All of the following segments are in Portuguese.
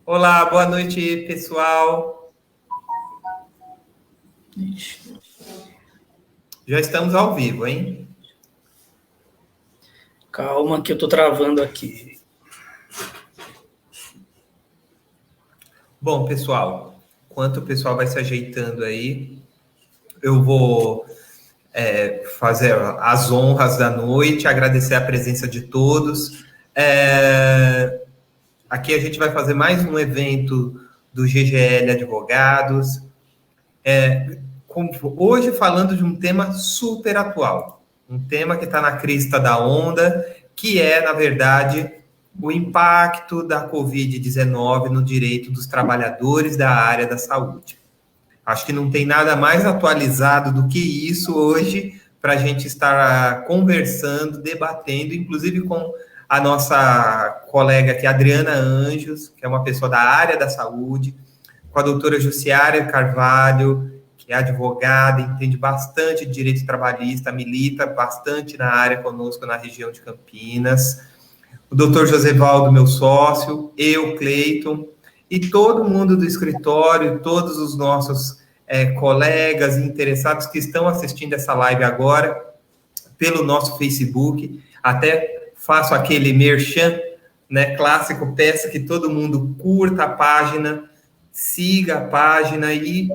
Olá, boa noite, pessoal. Já estamos ao vivo, hein? Calma que eu estou travando aqui. Bom, pessoal, enquanto o pessoal vai se ajeitando aí, eu vou fazer as honras da noite, agradecer a presença de todos. Aqui a gente vai fazer mais um evento do GGL Advogados. Hoje falando de um tema super atual, um tema que está na crista da onda, que é, na verdade, o impacto da Covid-19 no direito dos trabalhadores da área da saúde. Acho que não tem nada mais atualizado do que isso hoje para a gente estar conversando, debatendo, inclusive com a nossa colega aqui, Adriana Anjos, que é uma pessoa da área da saúde, com a doutora Jussiara Carvalho, que é advogada, entende bastante de direito trabalhista, milita bastante na área conosco na região de Campinas, o doutor Josevaldo, meu sócio, eu, Cleiton, e todo mundo do escritório, todos os nossos colegas e interessados que estão assistindo essa live agora pelo nosso Facebook. Até faço aquele merchan, né, clássico, peço que todo mundo curta a página, siga a página e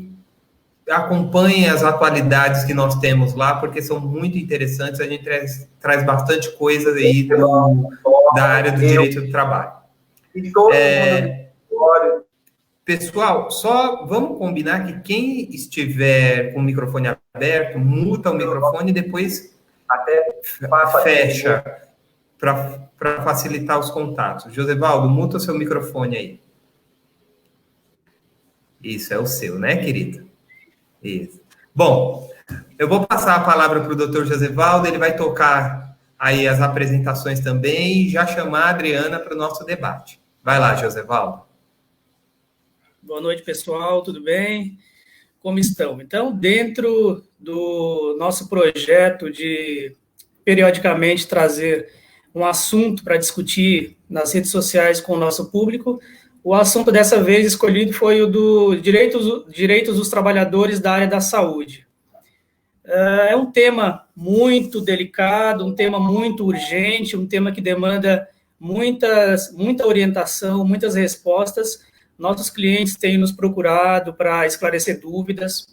acompanhem as atualidades que nós temos lá, porque são muito interessantes. A gente traz bastante coisa aí da área do direito do trabalho. Pessoal, só vamos combinar que quem estiver com o microfone aberto, muta o microfone e depois fecha para facilitar os contatos. Josevaldo, muta o seu microfone aí. Isso, é o seu, né, querido? Isso. Bom, eu vou passar a palavra para o doutor Josevaldo, ele vai tocar aí as apresentações também e já chamar a Adriana para o nosso debate. Vai lá, Josevaldo. Boa noite, pessoal, tudo bem? Como estão? Então, dentro do nosso projeto de periodicamente trazer um assunto para discutir nas redes sociais com o nosso público, o assunto dessa vez escolhido foi o do direitos dos trabalhadores da área da saúde. É um tema muito delicado, um tema muito urgente, um tema que demanda muita orientação, muitas respostas. Nossos clientes têm nos procurado para esclarecer dúvidas,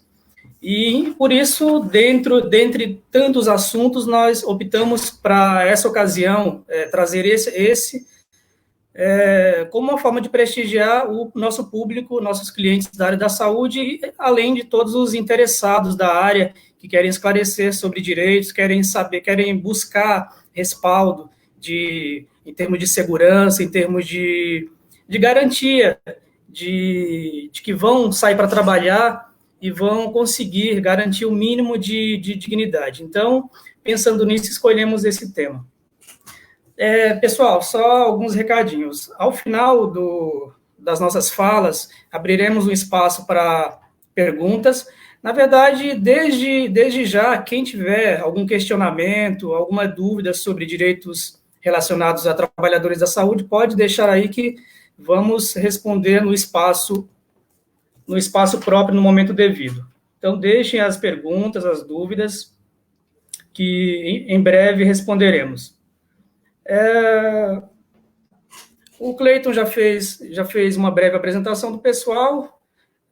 e por isso, dentre tantos assuntos, nós optamos para essa ocasião trazer esse como uma forma de prestigiar o nosso público, nossos clientes da área da saúde, além de todos os interessados da área que querem esclarecer sobre direitos, querem buscar respaldo em termos de segurança, em termos de garantia de que vão sair para trabalhar e vão conseguir garantir o mínimo de dignidade. Então, pensando nisso, escolhemos esse tema. Pessoal, só alguns recadinhos. Ao final das nossas falas, abriremos um espaço para perguntas. Na verdade, desde já, quem tiver algum questionamento, alguma dúvida sobre direitos relacionados a trabalhadores da saúde, pode deixar aí que vamos responder no espaço próprio, no momento devido. Então, deixem as perguntas, as dúvidas, que em breve responderemos. O Cleiton já fez uma breve apresentação do pessoal,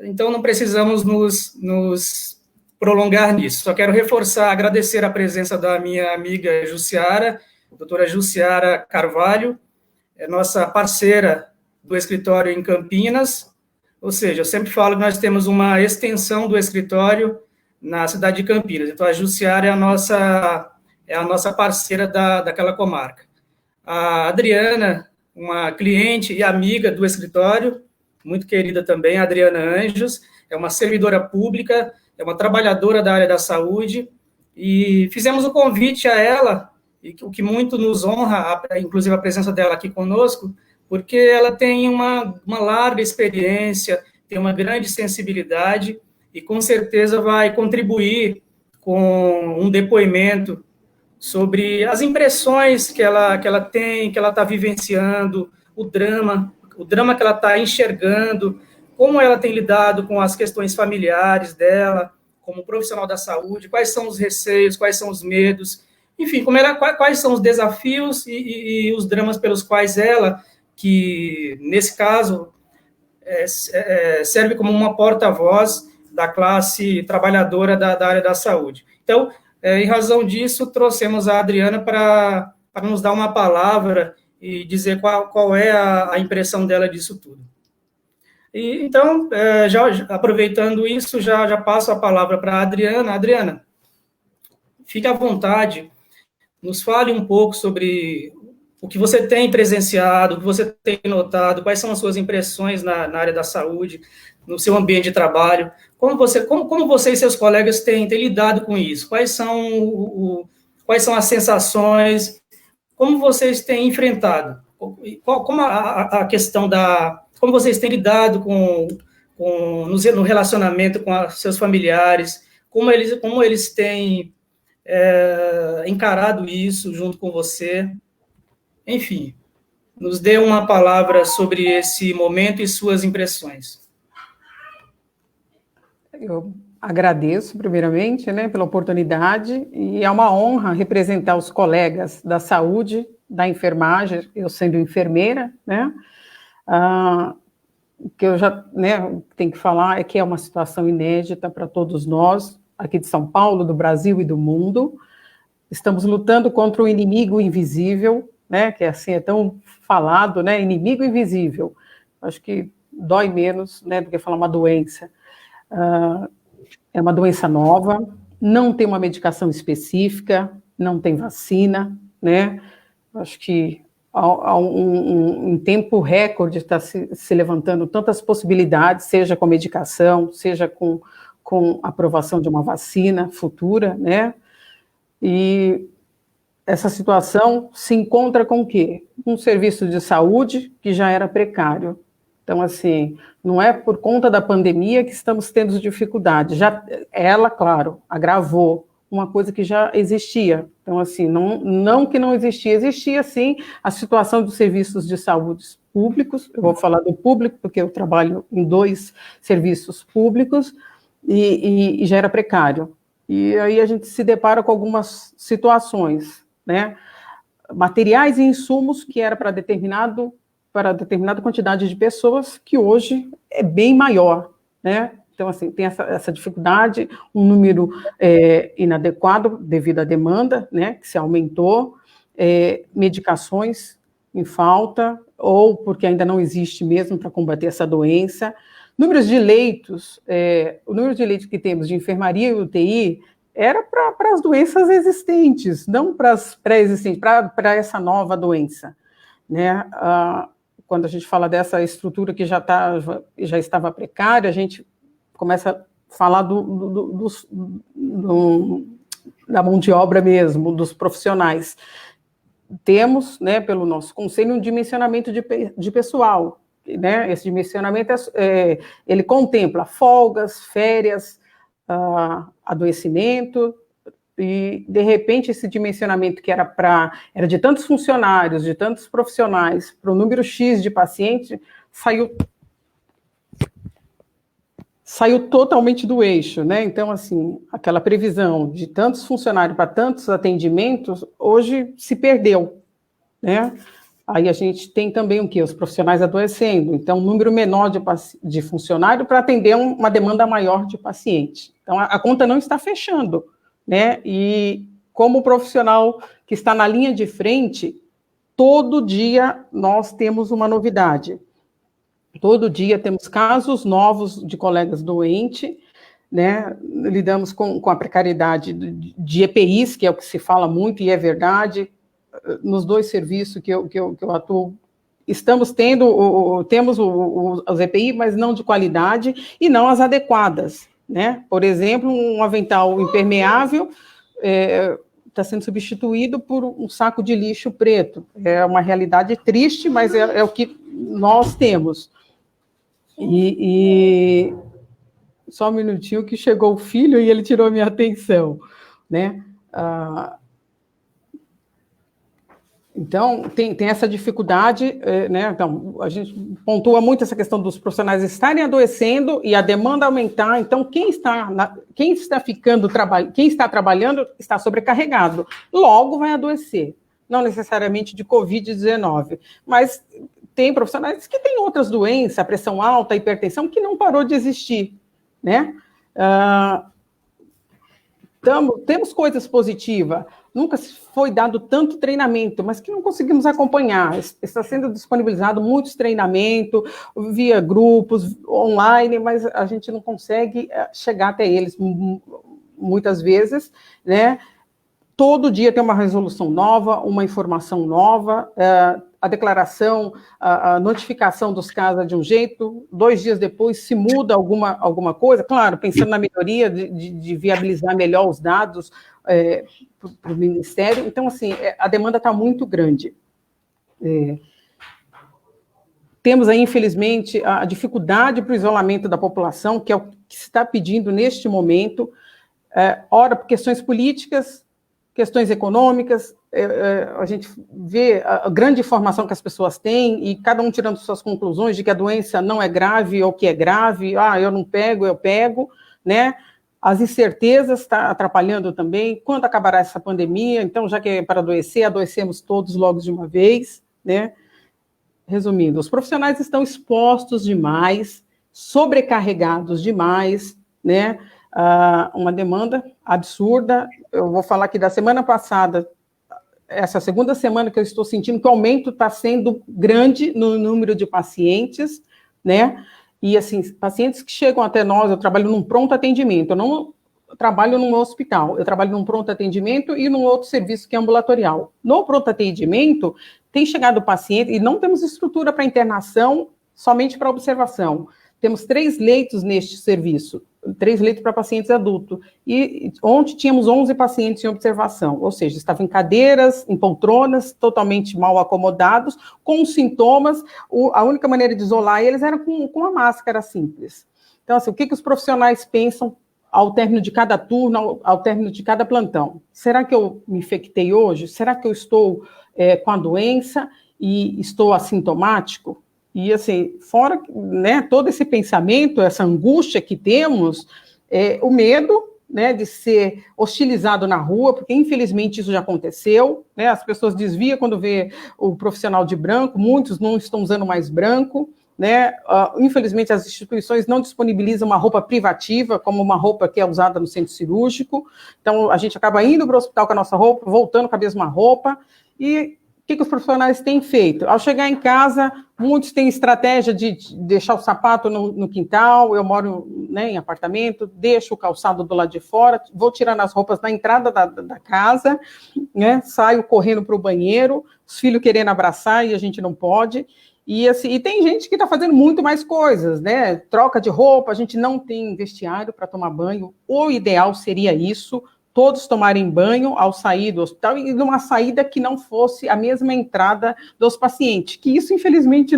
então não precisamos nos prolongar nisso. Só quero reforçar, agradecer a presença da minha amiga Jussiara, doutora Jussiara Carvalho, nossa parceira do escritório em Campinas, ou seja, eu sempre falo que nós temos uma extensão do escritório na cidade de Campinas, então a Jussiara é a nossa parceira daquela comarca. A Adriana, uma cliente e amiga do escritório, muito querida também, a Adriana Anjos, é uma servidora pública, é uma trabalhadora da área da saúde, e fizemos o convite a ela, e o que muito nos honra, inclusive a presença dela aqui conosco, porque ela tem uma larga experiência, tem uma grande sensibilidade, e com certeza vai contribuir com um depoimento sobre as impressões que ela tem, que ela está vivenciando, o drama o drama que ela está enxergando, como ela tem lidado com as questões familiares dela, como profissional da saúde, quais são os receios, quais são os medos, enfim, quais são os desafios e os dramas pelos quais ela, que nesse caso serve como uma porta-voz da classe trabalhadora da área da saúde. Então, em razão disso, trouxemos a Adriana para nos dar uma palavra e dizer qual é a impressão dela disso tudo. E, então, já aproveitando isso, já passo a palavra para a Adriana. Adriana, fique à vontade, nos fale um pouco sobre o que você tem presenciado, o que você tem notado, quais são as suas impressões na área da saúde, no seu ambiente de trabalho, como você e seus colegas têm lidado com isso, quais são as sensações, como vocês têm enfrentado, como a questão como vocês têm lidado no relacionamento com seus familiares, como eles têm encarado isso junto com você. Enfim, nos dê uma palavra sobre esse momento e suas impressões. Eu agradeço, primeiramente, né, pela oportunidade, e é uma honra representar os colegas da saúde, da enfermagem, eu sendo enfermeira, né, o que eu já tenho que falar é que é uma situação inédita para todos nós, aqui de São Paulo, do Brasil e do mundo. Estamos lutando contra o inimigo invisível, né, que assim é tão falado, né, inimigo invisível. Acho que dói menos, né, do que falar uma doença. É uma doença nova, não tem uma medicação específica, não tem vacina, né? Acho que em tempo recorde está se levantando tantas possibilidades, seja com medicação, seja com aprovação de uma vacina futura, né? E essa situação se encontra com o quê? Um serviço de saúde que já era precário. Então, assim, não é por conta da pandemia que estamos tendo dificuldade. Ela, claro, agravou uma coisa que já existia. Então, assim, não que não existia, existia sim a situação dos serviços de saúde públicos. Eu vou falar do público, porque eu trabalho em 2 serviços públicos, e já era precário. E aí a gente se depara com algumas situações, né? Materiais e insumos que era para determinada quantidade de pessoas, que hoje é bem maior, né? Então, assim, tem essa dificuldade, um número inadequado devido à demanda, né, que se aumentou, medicações em falta, ou porque ainda não existe mesmo para combater essa doença. Números de leitos, o número de leitos que temos de enfermaria e UTI era para as doenças existentes, não para as pré-existentes, para essa nova doença, né? Quando a gente fala dessa estrutura que já estava precária, a gente começa a falar da mão de obra mesmo, dos profissionais. Temos, né, pelo nosso conselho, um dimensionamento de pessoal, né? Esse dimensionamento ele contempla folgas, férias, adoecimento, e, de repente, esse dimensionamento que era de tantos funcionários, de tantos profissionais, para o número X de pacientes, saiu totalmente do eixo, né? Então, assim, aquela previsão de tantos funcionários para tantos atendimentos, hoje se perdeu, né? Aí a gente tem também o quê? Os profissionais adoecendo, então, um número menor de funcionário para atender uma demanda maior de paciente. Então, a conta não está fechando, né? E como profissional que está na linha de frente, todo dia nós temos uma novidade. Todo dia temos casos novos de colegas doentes, né? Lidamos com a precariedade de EPIs, que é o que se fala muito, e é verdade. Nos 2 serviços que eu atuo, temos os EPI, mas não de qualidade e não as adequadas, né? Por exemplo, um avental impermeável está sendo substituído por um saco de lixo preto. É uma realidade triste, mas é o que nós temos. E só um minutinho que chegou o filho e ele tirou a minha atenção, né? Então, tem essa dificuldade, né? Então, a gente pontua muito essa questão dos profissionais estarem adoecendo e a demanda aumentar. Então, quem está trabalhando está sobrecarregado, logo vai adoecer. Não necessariamente de Covid-19, mas tem profissionais que têm outras doenças, a pressão alta, a hipertensão, que não parou de existir, né? Temos coisas positivas. Nunca foi dado tanto treinamento, mas que não conseguimos acompanhar. Está sendo disponibilizado muitos treinamentos via grupos, online, mas a gente não consegue chegar até eles muitas vezes, né? Todo dia tem uma resolução nova, uma informação nova, a declaração, a notificação dos casos é de um jeito, 2 dias depois se muda alguma coisa, claro, pensando na melhoria de viabilizar melhor os dados para o Ministério. Então, assim, a demanda está muito grande. Temos aí, infelizmente, a dificuldade para o isolamento da população, que é o que se está pedindo neste momento, ora por questões políticas, questões econômicas, a gente vê a grande informação que as pessoas têm e cada um tirando suas conclusões de que a doença não é grave ou que é grave, eu não pego, eu pego, né? As incertezas estão atrapalhando também. Quando acabará essa pandemia? Então, já que é para adoecer, adoecemos todos logo de uma vez, né? Resumindo, os profissionais estão expostos demais, sobrecarregados demais, né? Uma demanda absurda. Eu vou falar aqui da semana passada, essa segunda semana que eu estou sentindo que o aumento está sendo grande no número de pacientes, né? E, assim, pacientes que chegam até nós, eu trabalho num pronto atendimento, eu não trabalho num hospital, eu trabalho num pronto atendimento e num outro serviço que é ambulatorial. No pronto atendimento, tem chegado paciente, e não temos estrutura para internação, somente para observação. Temos 3 leitos neste serviço, 3 leitos para pacientes adultos, e ontem tínhamos 11 pacientes em observação, ou seja, estavam em cadeiras, em poltronas, totalmente mal acomodados, com sintomas. A única maneira de isolar eles era com uma máscara simples. Então, assim, o que os profissionais pensam ao término de cada turno, ao término de cada plantão? Será que eu me infectei hoje? Será que eu estou com a doença e estou assintomático? E, assim, fora, né, todo esse pensamento, essa angústia que temos, o medo, né, de ser hostilizado na rua, porque, infelizmente, isso já aconteceu, né, as pessoas desviam quando vê o profissional de branco, muitos não estão usando mais branco, né, infelizmente, as instituições não disponibilizam uma roupa privativa, como uma roupa que é usada no centro cirúrgico, então a gente acaba indo para o hospital com a nossa roupa, voltando com a mesma roupa, e o que os profissionais têm feito? Ao chegar em casa, muitos têm estratégia de deixar o sapato no quintal, eu moro, né, em apartamento, deixo o calçado do lado de fora, vou tirando as roupas na entrada da casa, né, saio correndo para o banheiro, os filhos querendo abraçar e a gente não pode, e, assim, e tem gente que está fazendo muito mais coisas, né, troca de roupa, a gente não tem vestiário para tomar banho, o ideal seria isso, todos tomarem banho ao sair do hospital e numa saída que não fosse a mesma entrada dos pacientes, que isso, infelizmente,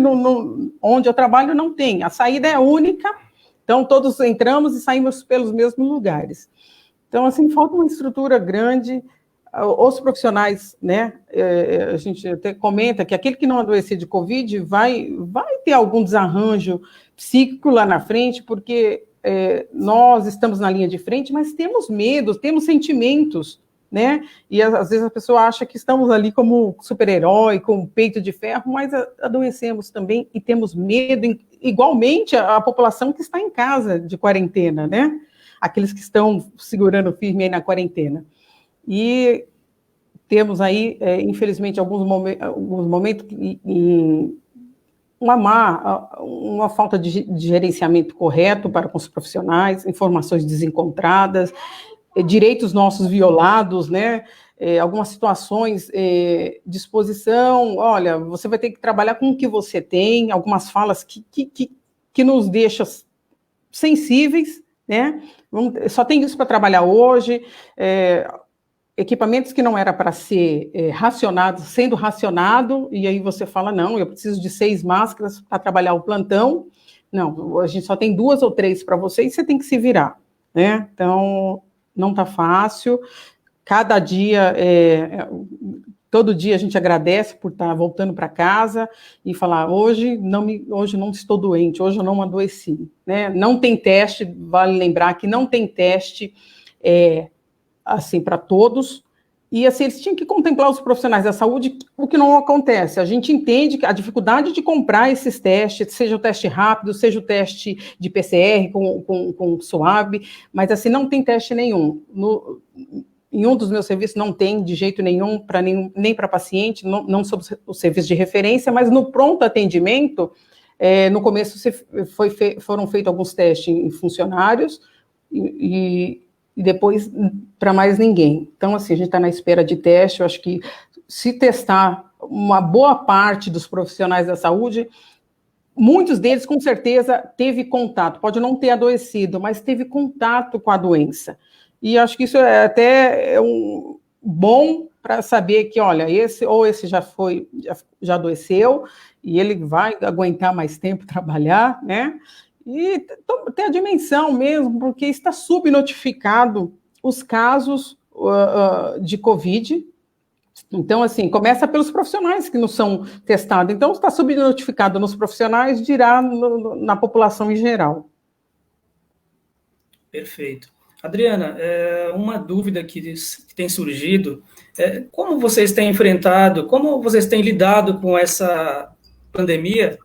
onde eu trabalho não tem. A saída é única, então todos entramos e saímos pelos mesmos lugares. Então, assim, falta uma estrutura grande. Os profissionais, né, a gente até comenta que aquele que não adoecer de Covid vai ter algum desarranjo psíquico lá na frente, porque nós estamos na linha de frente, mas temos medo, temos sentimentos, né? E às vezes a pessoa acha que estamos ali como super-herói, com peito de ferro, mas adoecemos também e temos medo, igualmente a população que está em casa de quarentena, né? Aqueles que estão segurando firme aí na quarentena. E temos aí, infelizmente, alguns momentos uma falta de gerenciamento correto para com os profissionais, informações desencontradas, direitos nossos violados, né? Algumas situações de exposição, olha, você vai ter que trabalhar com o que você tem, algumas falas que nos deixam sensíveis, né? Só tem isso para trabalhar hoje, equipamentos que não era para ser racionados, sendo racionado, e aí você fala, não, eu preciso de 6 máscaras para trabalhar o plantão. Não, a gente só tem 2 ou 3 para você e você tem que se virar, né? Então, não está fácil. Cada dia todo dia a gente agradece por estar voltando para casa e falar, hoje não estou doente, hoje eu não adoeci, né? Não tem teste, vale lembrar que não tem teste assim, para todos, e assim, eles tinham que contemplar os profissionais da saúde, o que não acontece. A gente entende que a dificuldade de comprar esses testes, seja o teste rápido, seja o teste de PCR com SWAB, mas assim, não tem teste nenhum. Em um dos meus serviços não tem de jeito nenhum, nem para paciente, não sobre o serviço de referência, mas no pronto atendimento, no começo foram feitos alguns testes em funcionários e depois para mais ninguém. Então, assim, a gente está na espera de teste. Eu acho que se testar uma boa parte dos profissionais da saúde, muitos deles, com certeza, teve contato, pode não ter adoecido, mas teve contato com a doença. E acho que isso é até bom para saber que, olha, esse já adoeceu, e ele vai aguentar mais tempo trabalhar, né? E tem a dimensão mesmo, porque está subnotificado os casos de Covid. Então, assim, começa pelos profissionais que não são testados. Então, está subnotificado nos profissionais, dirá na população em geral. Perfeito. Adriana, uma dúvida que tem surgido, como vocês têm enfrentado, como vocês têm lidado com essa pandemia?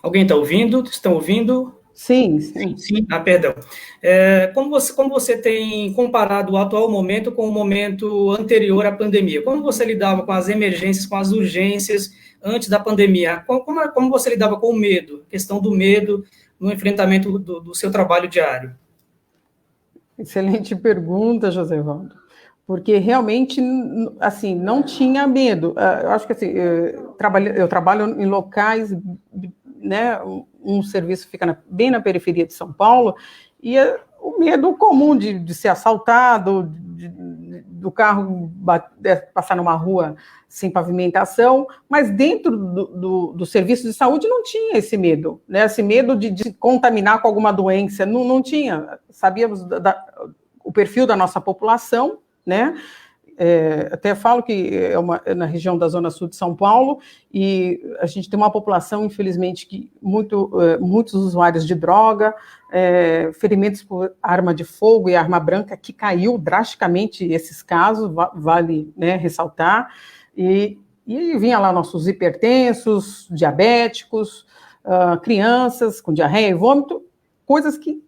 Alguém está ouvindo? Estão ouvindo? Sim. Perdão. Como você tem comparado o atual momento com o momento anterior à pandemia? Como você lidava com as emergências, com as urgências antes da pandemia? Como você lidava com o medo, a questão do medo no enfrentamento do seu trabalho diário? Excelente pergunta, Josévaldo, porque realmente, assim, não tinha medo. Eu acho que, assim, eu trabalho em locais, né, um serviço fica bem na periferia de São Paulo, e o medo comum de ser assaltado, do carro passar numa rua sem pavimentação, mas dentro do serviço de saúde não tinha esse medo, né? Esse medo de se contaminar com alguma doença, não tinha. Sabíamos o perfil da nossa população, né? Até falo que é na região da Zona Sul de São Paulo, e a gente tem uma população, infelizmente, que muitos usuários de droga, ferimentos por arma de fogo e arma branca, que caiu drasticamente esses casos, vale, né, ressaltar, e vinha lá nossos hipertensos, diabéticos, crianças com diarreia e vômito, coisas que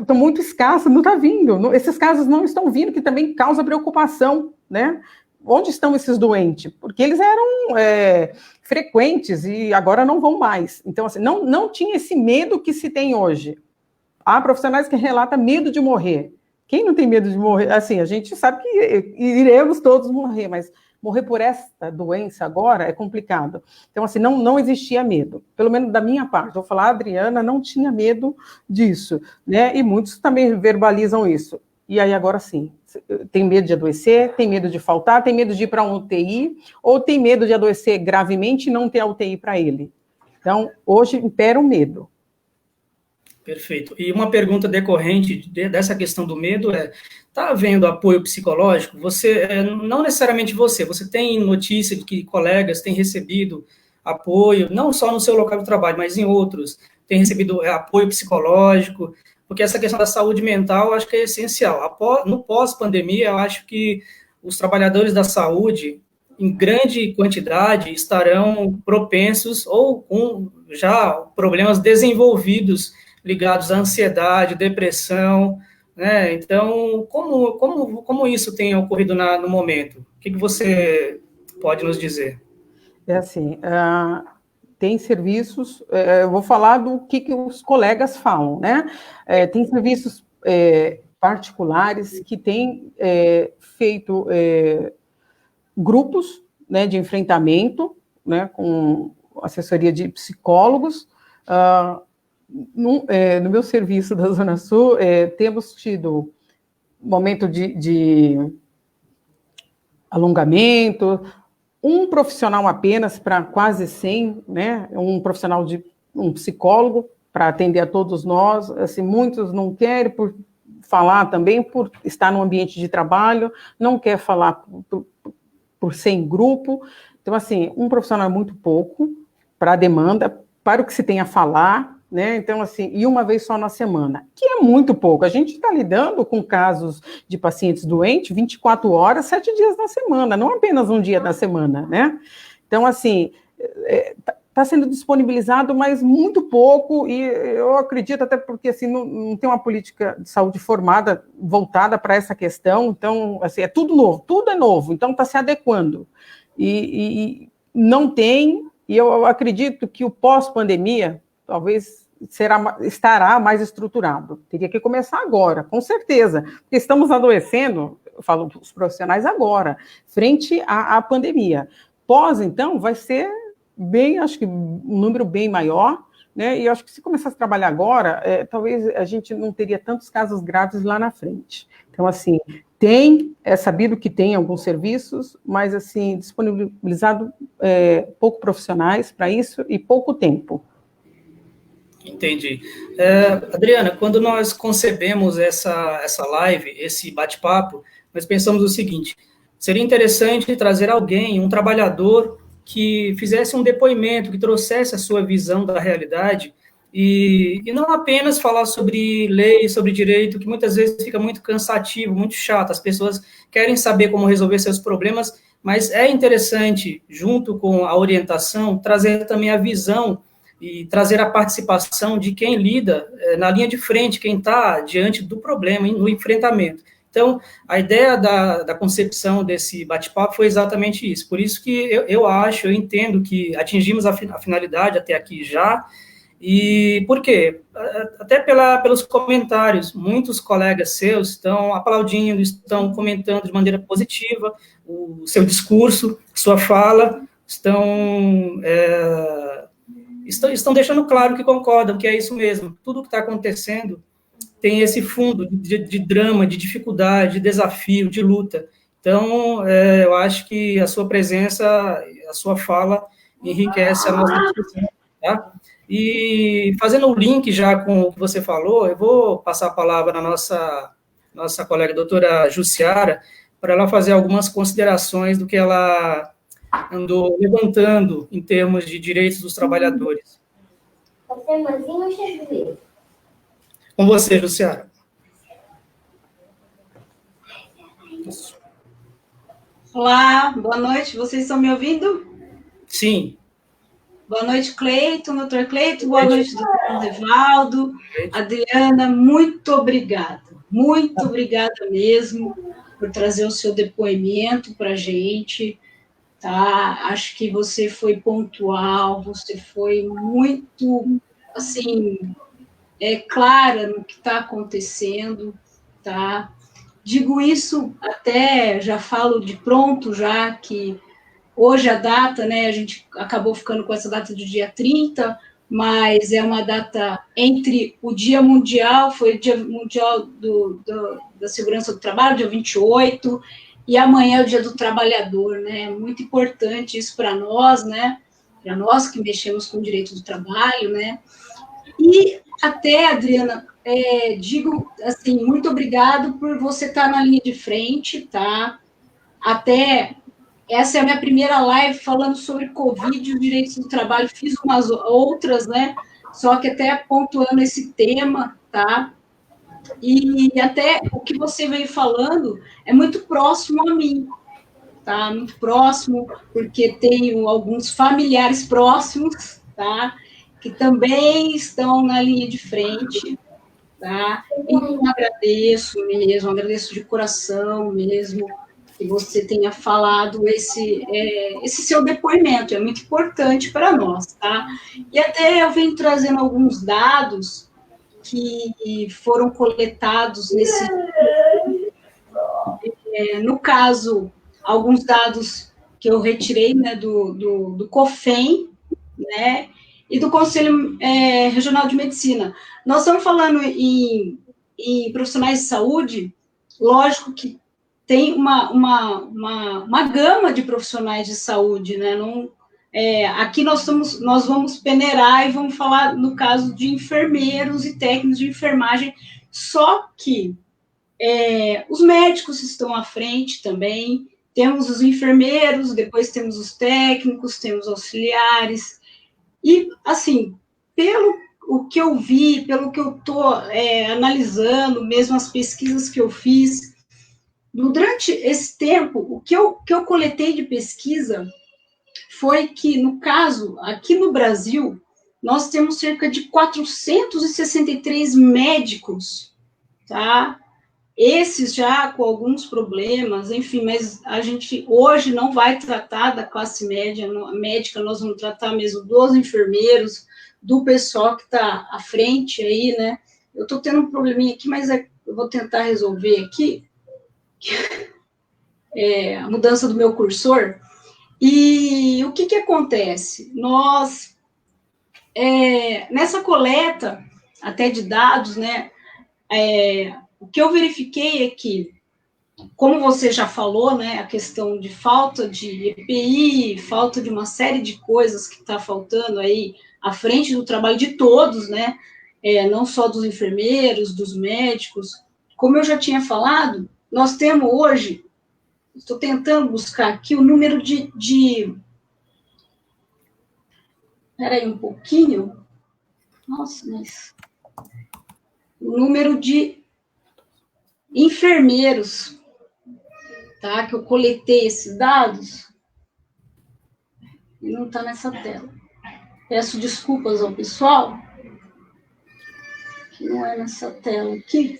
estão muito escassas, não está vindo. Esses casos não estão vindo, que também causa preocupação, né? Onde estão esses doentes? Porque eles eram frequentes e agora não vão mais. Então, assim, não tinha esse medo que se tem hoje. Há profissionais que relatam medo de morrer. Quem não tem medo de morrer? Assim, a gente sabe que iremos todos morrer, mas morrer por esta doença agora é complicado. Então, assim, não existia medo. Pelo menos da minha parte. Vou falar, a Adriana não tinha medo disso, né? E muitos também verbalizam isso. E aí, agora sim, tem medo de adoecer, tem medo de faltar, tem medo de ir para um UTI, ou tem medo de adoecer gravemente e não ter a UTI para ele. Então, hoje impera o medo. Perfeito. E uma pergunta decorrente dessa questão do medo está havendo apoio psicológico? Não necessariamente você tem notícia de que colegas têm recebido apoio, não só no seu local de trabalho, mas em outros, têm recebido apoio psicológico, porque essa questão da saúde mental eu acho que é essencial. No pós-pandemia, eu acho que os trabalhadores da saúde, em grande quantidade, estarão propensos ou com já problemas desenvolvidos ligados à ansiedade, depressão, né? Então, como isso tem ocorrido no momento? O que você pode nos dizer? Assim, tem serviços, eu vou falar do que os colegas falam, né? Tem serviços particulares que têm feito grupos, né, de enfrentamento, né, com assessoria de psicólogos. No meu serviço da Zona Sul, temos tido momento de alongamento, um profissional apenas para quase 100, né? Um psicólogo para atender a todos nós. Assim, muitos não querem por falar também por estar no ambiente de trabalho, não quer falar por ser em grupo. Então, assim, um profissional é muito pouco para a demanda, para o que se tem a falar, né? Então, assim, e uma vez só na semana, que é muito pouco. A gente está lidando com casos de pacientes doentes 24 horas, 7 dias na semana, não apenas um dia na semana, né? Então, assim, está sendo disponibilizado, mas muito pouco, e eu acredito até porque, assim, não tem uma política de saúde formada, voltada para essa questão, então, assim, é tudo novo, tudo é novo, então está se adequando. E não tem, e eu acredito que o pós-pandemia, talvez estará mais estruturado. Teria que começar agora, com certeza, porque estamos adoecendo, eu falo os profissionais agora, frente à pandemia. Pós, então, vai ser bem, acho que um número bem maior, né? E eu acho que se começasse a trabalhar agora, talvez a gente não teria tantos casos graves lá na frente. Então, assim, é sabido que tem alguns serviços, mas, assim, disponibilizado pouco profissionais para isso e pouco tempo. Entendi. Adriana, quando nós concebemos essa live, esse bate-papo, nós pensamos o seguinte: seria interessante trazer alguém, um trabalhador, que fizesse um depoimento, que trouxesse a sua visão da realidade, e não apenas falar sobre lei, sobre direito, que muitas vezes fica muito cansativo, muito chato, as pessoas querem saber como resolver seus problemas, mas é interessante, junto com a orientação, trazer também a visão e trazer a participação de quem lida na linha de frente, quem está diante do problema, no enfrentamento. Então, a ideia da concepção desse bate-papo foi exatamente isso. Por isso que eu entendo que atingimos a finalidade até aqui já. E por quê? Até pelos comentários, muitos colegas seus estão aplaudindo, estão comentando de maneira positiva o seu discurso, sua fala, estão deixando claro que concordam, que é isso mesmo. Tudo que está acontecendo tem esse fundo de drama, de dificuldade, de desafio, de luta. Então, eu acho que a sua presença, a sua fala enriquece a nossa discussão, tá? E fazendo o link já com o que você falou, eu vou passar a palavra à nossa colega doutora Jussiara, para ela fazer algumas considerações do que ela andou levantando em termos de direitos dos trabalhadores. Com você, Jussiara. Olá, boa noite. Vocês estão me ouvindo? Sim. Boa noite, Cleiton, doutor Cleiton. Boa noite, doutor Evaldo. Adriana, muito obrigada. Muito obrigada mesmo por trazer o seu depoimento para a gente. Tá? Acho que você foi pontual, você foi muito, assim, clara no que está acontecendo, tá? Digo isso até, já falo de pronto, já que hoje a data, né, a gente acabou ficando com essa data do dia 30, mas é uma data entre o Dia Mundial, foi o Dia Mundial da Segurança do Trabalho, dia 28, e amanhã é o Dia do Trabalhador, né? Muito importante isso para nós, né? Para nós que mexemos com o direito do trabalho, né? E até, Adriana, digo assim, muito obrigado por você estar na linha de frente, tá? Até essa é a minha primeira live falando sobre Covid e os direitos do trabalho, fiz umas outras, né? Só que até pontuando esse tema, tá? E até o que você veio falando é muito próximo a mim, tá? Muito próximo, porque tenho alguns familiares próximos, tá? Que também estão na linha de frente, tá? Então, agradeço de coração mesmo que você tenha falado esse seu depoimento, é muito importante para nós, tá? E até eu venho trazendo alguns dados que foram coletados no caso, alguns dados que eu retirei, né, do COFEM, né, e do Conselho Regional de Medicina. Nós estamos falando em profissionais de saúde, lógico que tem uma gama de profissionais de saúde, né, aqui nós vamos peneirar e vamos falar no caso de enfermeiros e técnicos de enfermagem, só que Os médicos estão à frente também, temos os enfermeiros, depois temos os técnicos, temos auxiliares, e, assim, pelo o que eu vi, pelo que eu estou analisando, mesmo as pesquisas que eu fiz, durante esse tempo, o que eu coletei de pesquisa foi que, no caso, aqui no Brasil, nós temos cerca de 463 médicos, tá? Esses já com alguns problemas, enfim, mas a gente hoje não vai tratar da classe médica, nós vamos tratar mesmo dos enfermeiros, do pessoal que está à frente aí, né? Eu estou tendo um probleminha aqui, mas eu vou tentar resolver aqui, a mudança do meu cursor. E o que acontece? Nós, nessa coleta, até de dados, né, o que eu verifiquei é que, como você já falou, né, a questão de falta de EPI, falta de uma série de coisas que está faltando aí à frente do trabalho de todos, né, não só dos enfermeiros, dos médicos. Como eu já tinha falado, nós temos hoje, estou tentando buscar aqui o número Espera aí um pouquinho. Nossa, mas... O número de enfermeiros, tá? Que eu coletei esses dados, e não está nessa tela. Peço desculpas ao pessoal, que não é nessa tela aqui.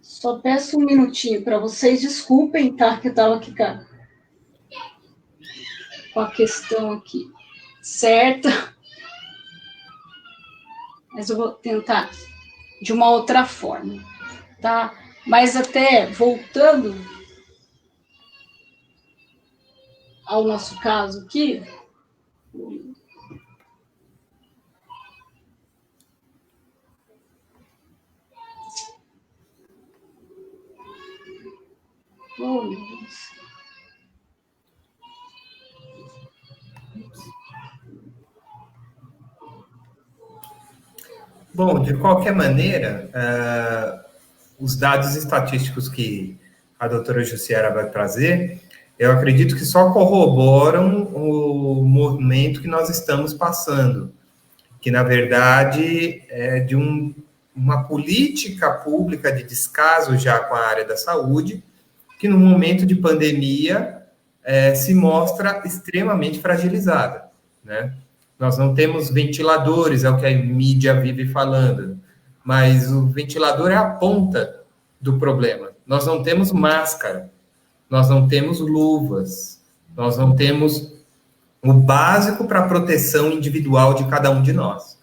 Só peço um minutinho para vocês, desculpem, tá? Que eu estava aqui com a questão aqui certa. Mas eu vou tentar de uma outra forma, tá? Mas até voltando ao nosso caso aqui, oh, meu Deus. Bom, de qualquer maneira, os dados estatísticos que a doutora Jussiara vai trazer, eu acredito que só corroboram o momento que nós estamos passando, que, na verdade, é de uma política pública de descaso já com a área da saúde, que no momento de pandemia se mostra extremamente fragilizada, né? Nós não temos ventiladores, é o que a mídia vive falando, mas o ventilador é a ponta do problema. Nós não temos máscara, nós não temos luvas, nós não temos o básico para a proteção individual de cada um de nós.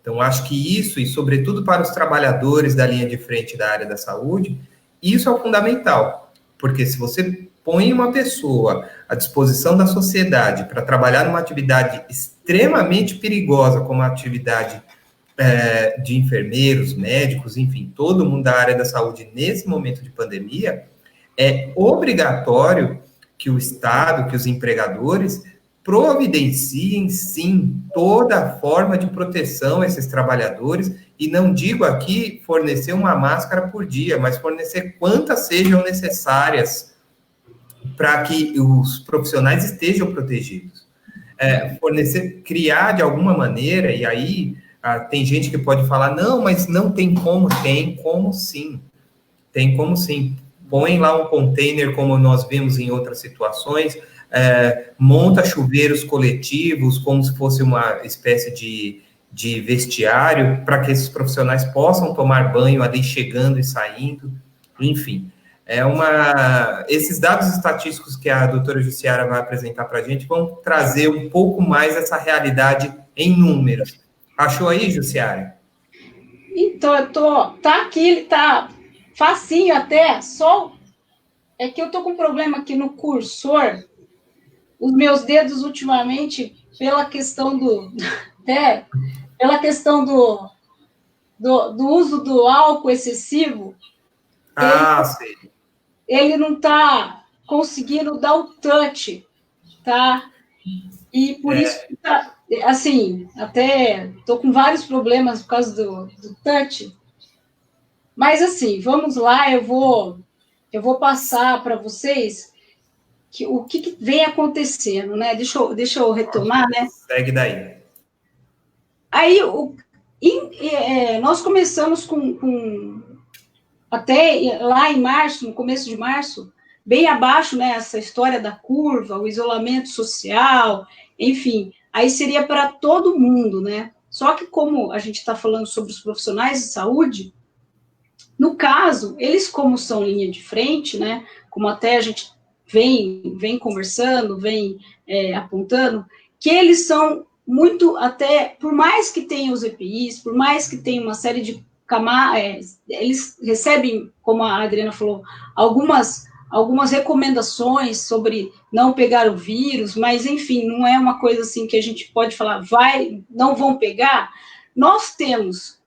Então, acho que isso, e sobretudo para os trabalhadores da linha de frente da área da saúde, isso é o fundamental, porque se você põe uma pessoa à disposição da sociedade para trabalhar numa atividade extremamente perigosa, como a atividade de enfermeiros, médicos, enfim, todo mundo da área da saúde nesse momento de pandemia, é obrigatório que o Estado, que os empregadores providenciem, sim, toda forma de proteção a esses trabalhadores, e não digo aqui fornecer uma máscara por dia, mas fornecer quantas sejam necessárias para que os profissionais estejam protegidos. Fornecer, criar de alguma maneira, e aí tem gente que pode falar, não, mas não tem como sim. Tem como sim. Põe lá um container, como nós vimos em outras situações, monta chuveiros coletivos, como se fosse uma espécie de vestiário, para que esses profissionais possam tomar banho ali, chegando e saindo, enfim. Esses dados estatísticos que a doutora Jussiara vai apresentar para a gente vão trazer um pouco mais essa realidade em números. Achou aí, Jussiara? Então, tá aqui, ele tá facinho até, só é que eu tô com um problema aqui no cursor, os meus dedos ultimamente, pela questão do uso do álcool excessivo, Sei. Ele não tá conseguindo dar o touch, tá? E por isso assim, até estou com vários problemas por causa do touch, mas assim, vamos lá, eu vou passar para vocês o que vem acontecendo, né? Deixa eu retomar, né? Segue daí. Aí, nós começamos até lá em março, no começo de março, bem abaixo, né, essa história da curva, o isolamento social, enfim, aí seria para todo mundo, né? Só que como a gente está falando sobre os profissionais de saúde, no caso, eles como são linha de frente, né, como até a gente vem conversando, apontando, que eles são muito, até, por mais que tenham os EPIs, por mais que tenham uma série de eles recebem, como a Adriana falou, algumas recomendações sobre não pegar o vírus, mas, enfim, não é uma coisa assim que a gente pode falar, não vão pegar. Nós temos,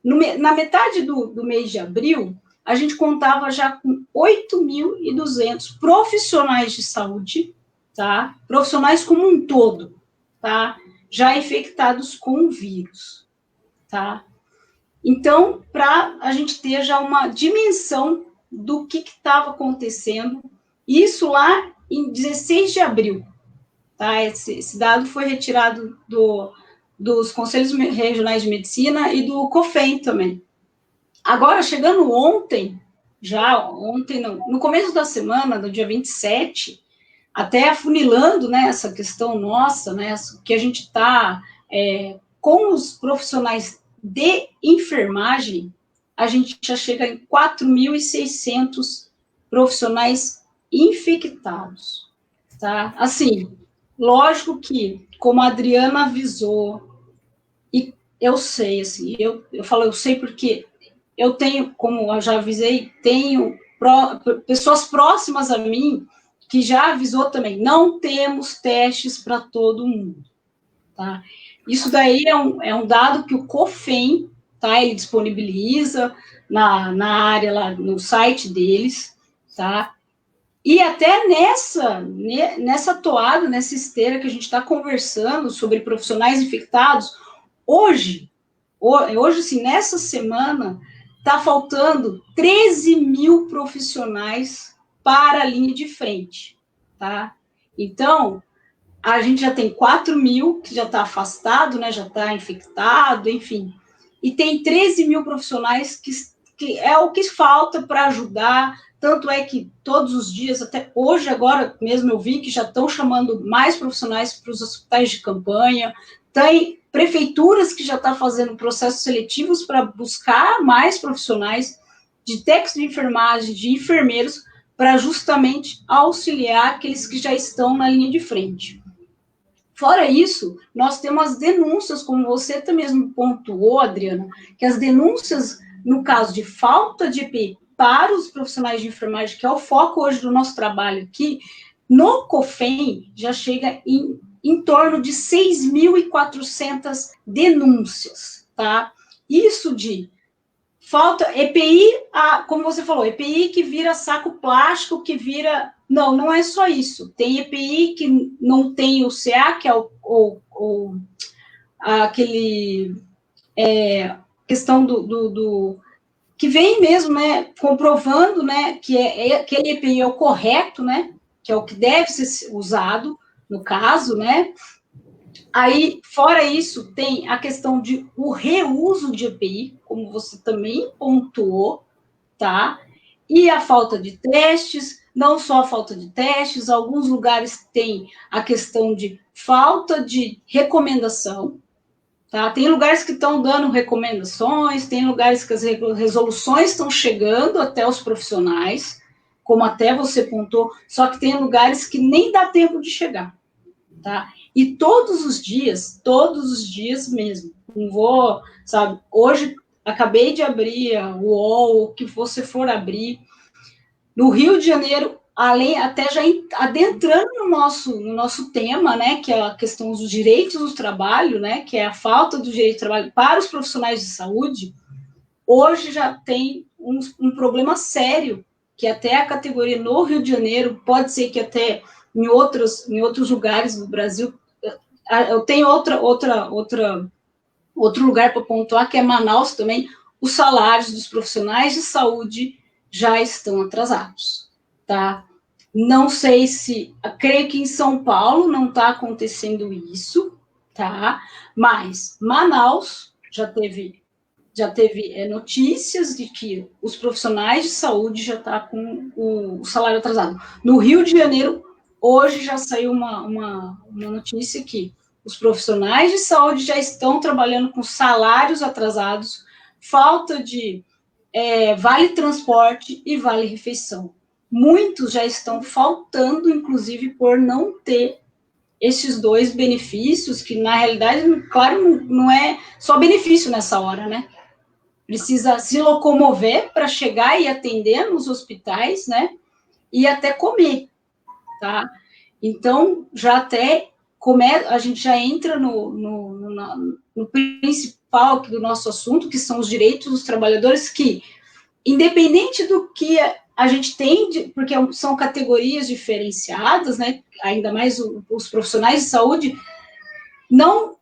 na metade do mês de abril, a gente contava já com 8.200 profissionais de saúde, tá? Profissionais como um todo, tá? Já infectados com o vírus, tá? Então, para a gente ter já uma dimensão do que estava acontecendo, isso lá em 16 de abril, tá? Esse dado foi retirado dos Conselhos Regionais de Medicina e do COFEM também. Agora, chegando ontem, no começo da semana, no dia 27, até afunilando, né, essa questão nossa, né, que a gente está com os profissionais de enfermagem, a gente já chega em 4.600 profissionais infectados, tá? Assim, lógico que, como a Adriana avisou, e eu sei, assim, eu sei porque eu tenho, como eu já avisei, tenho pessoas próximas a mim que já avisou também, não temos testes para todo mundo, tá? Isso daí é um dado que o COFEM, tá? Ele disponibiliza na área lá, no site deles, tá? E até nessa toada, nessa esteira que a gente está conversando sobre profissionais infectados, hoje, sim, nessa semana, está faltando 13 mil profissionais para a linha de frente, tá? Então, a gente já tem 4.000 que já está afastado, né, já está infectado, enfim, e tem 13 mil profissionais que é o que falta para ajudar, tanto é que todos os dias, até hoje, agora mesmo eu vi que já estão chamando mais profissionais para os hospitais de campanha, tem prefeituras que já estão fazendo processos seletivos para buscar mais profissionais de técnicos de enfermagem, de enfermeiros, para justamente auxiliar aqueles que já estão na linha de frente. Fora isso, nós temos as denúncias, como você mesmo pontuou, Adriana, que as denúncias, no caso de falta de EPI para os profissionais de enfermagem, que é o foco hoje do nosso trabalho aqui, no COFEM já chega em torno de 6.400 denúncias, tá? Isso de falta, EPI, como você falou, EPI que vira saco plástico, que vira... Não é só isso. Tem EPI que não tem o CA, que é aquele... questão do que vem mesmo, né, comprovando, né, que aquele EPI é o correto, né, que é o que deve ser usado, no caso, né. Aí, fora isso, tem a questão de o reuso de EPI, como você também pontuou, tá? E a falta de testes, não só a falta de testes, alguns lugares tem a questão de falta de recomendação, tá? Tem lugares que estão dando recomendações, tem lugares que as resoluções estão chegando até os profissionais, como até você pontuou, só que tem lugares que nem dá tempo de chegar, tá? E todos os dias mesmo, não vou, sabe, hoje acabei de abrir o UOL, o que você for abrir, no Rio de Janeiro, até já adentrando no nosso tema, né, que é a questão dos direitos do trabalho, né, que é a falta do direito do trabalho para os profissionais de saúde, hoje já tem um problema sério, que até a categoria no Rio de Janeiro, pode ser que até em outros lugares do Brasil, eu tenho outro lugar para pontuar, que é Manaus também, os salários dos profissionais de saúde já estão atrasados, tá? Não sei se, creio que em São Paulo não está acontecendo isso, tá? Mas Manaus já teve notícias de que os profissionais de saúde já estão com o salário atrasado. No Rio de Janeiro, hoje já saiu uma notícia que os profissionais de saúde já estão trabalhando com salários atrasados, falta de vale transporte e vale refeição. Muitos já estão faltando, inclusive, por não ter esses dois benefícios, que na realidade, claro, não é só benefício nessa hora, né? Precisa se locomover para chegar e atender nos hospitais, né? E até comer, tá? Então, já até a gente já entra no principal do nosso assunto, que são os direitos dos trabalhadores, que, independente do que a gente tem, porque são categorias diferenciadas, né? Ainda mais os profissionais de saúde, não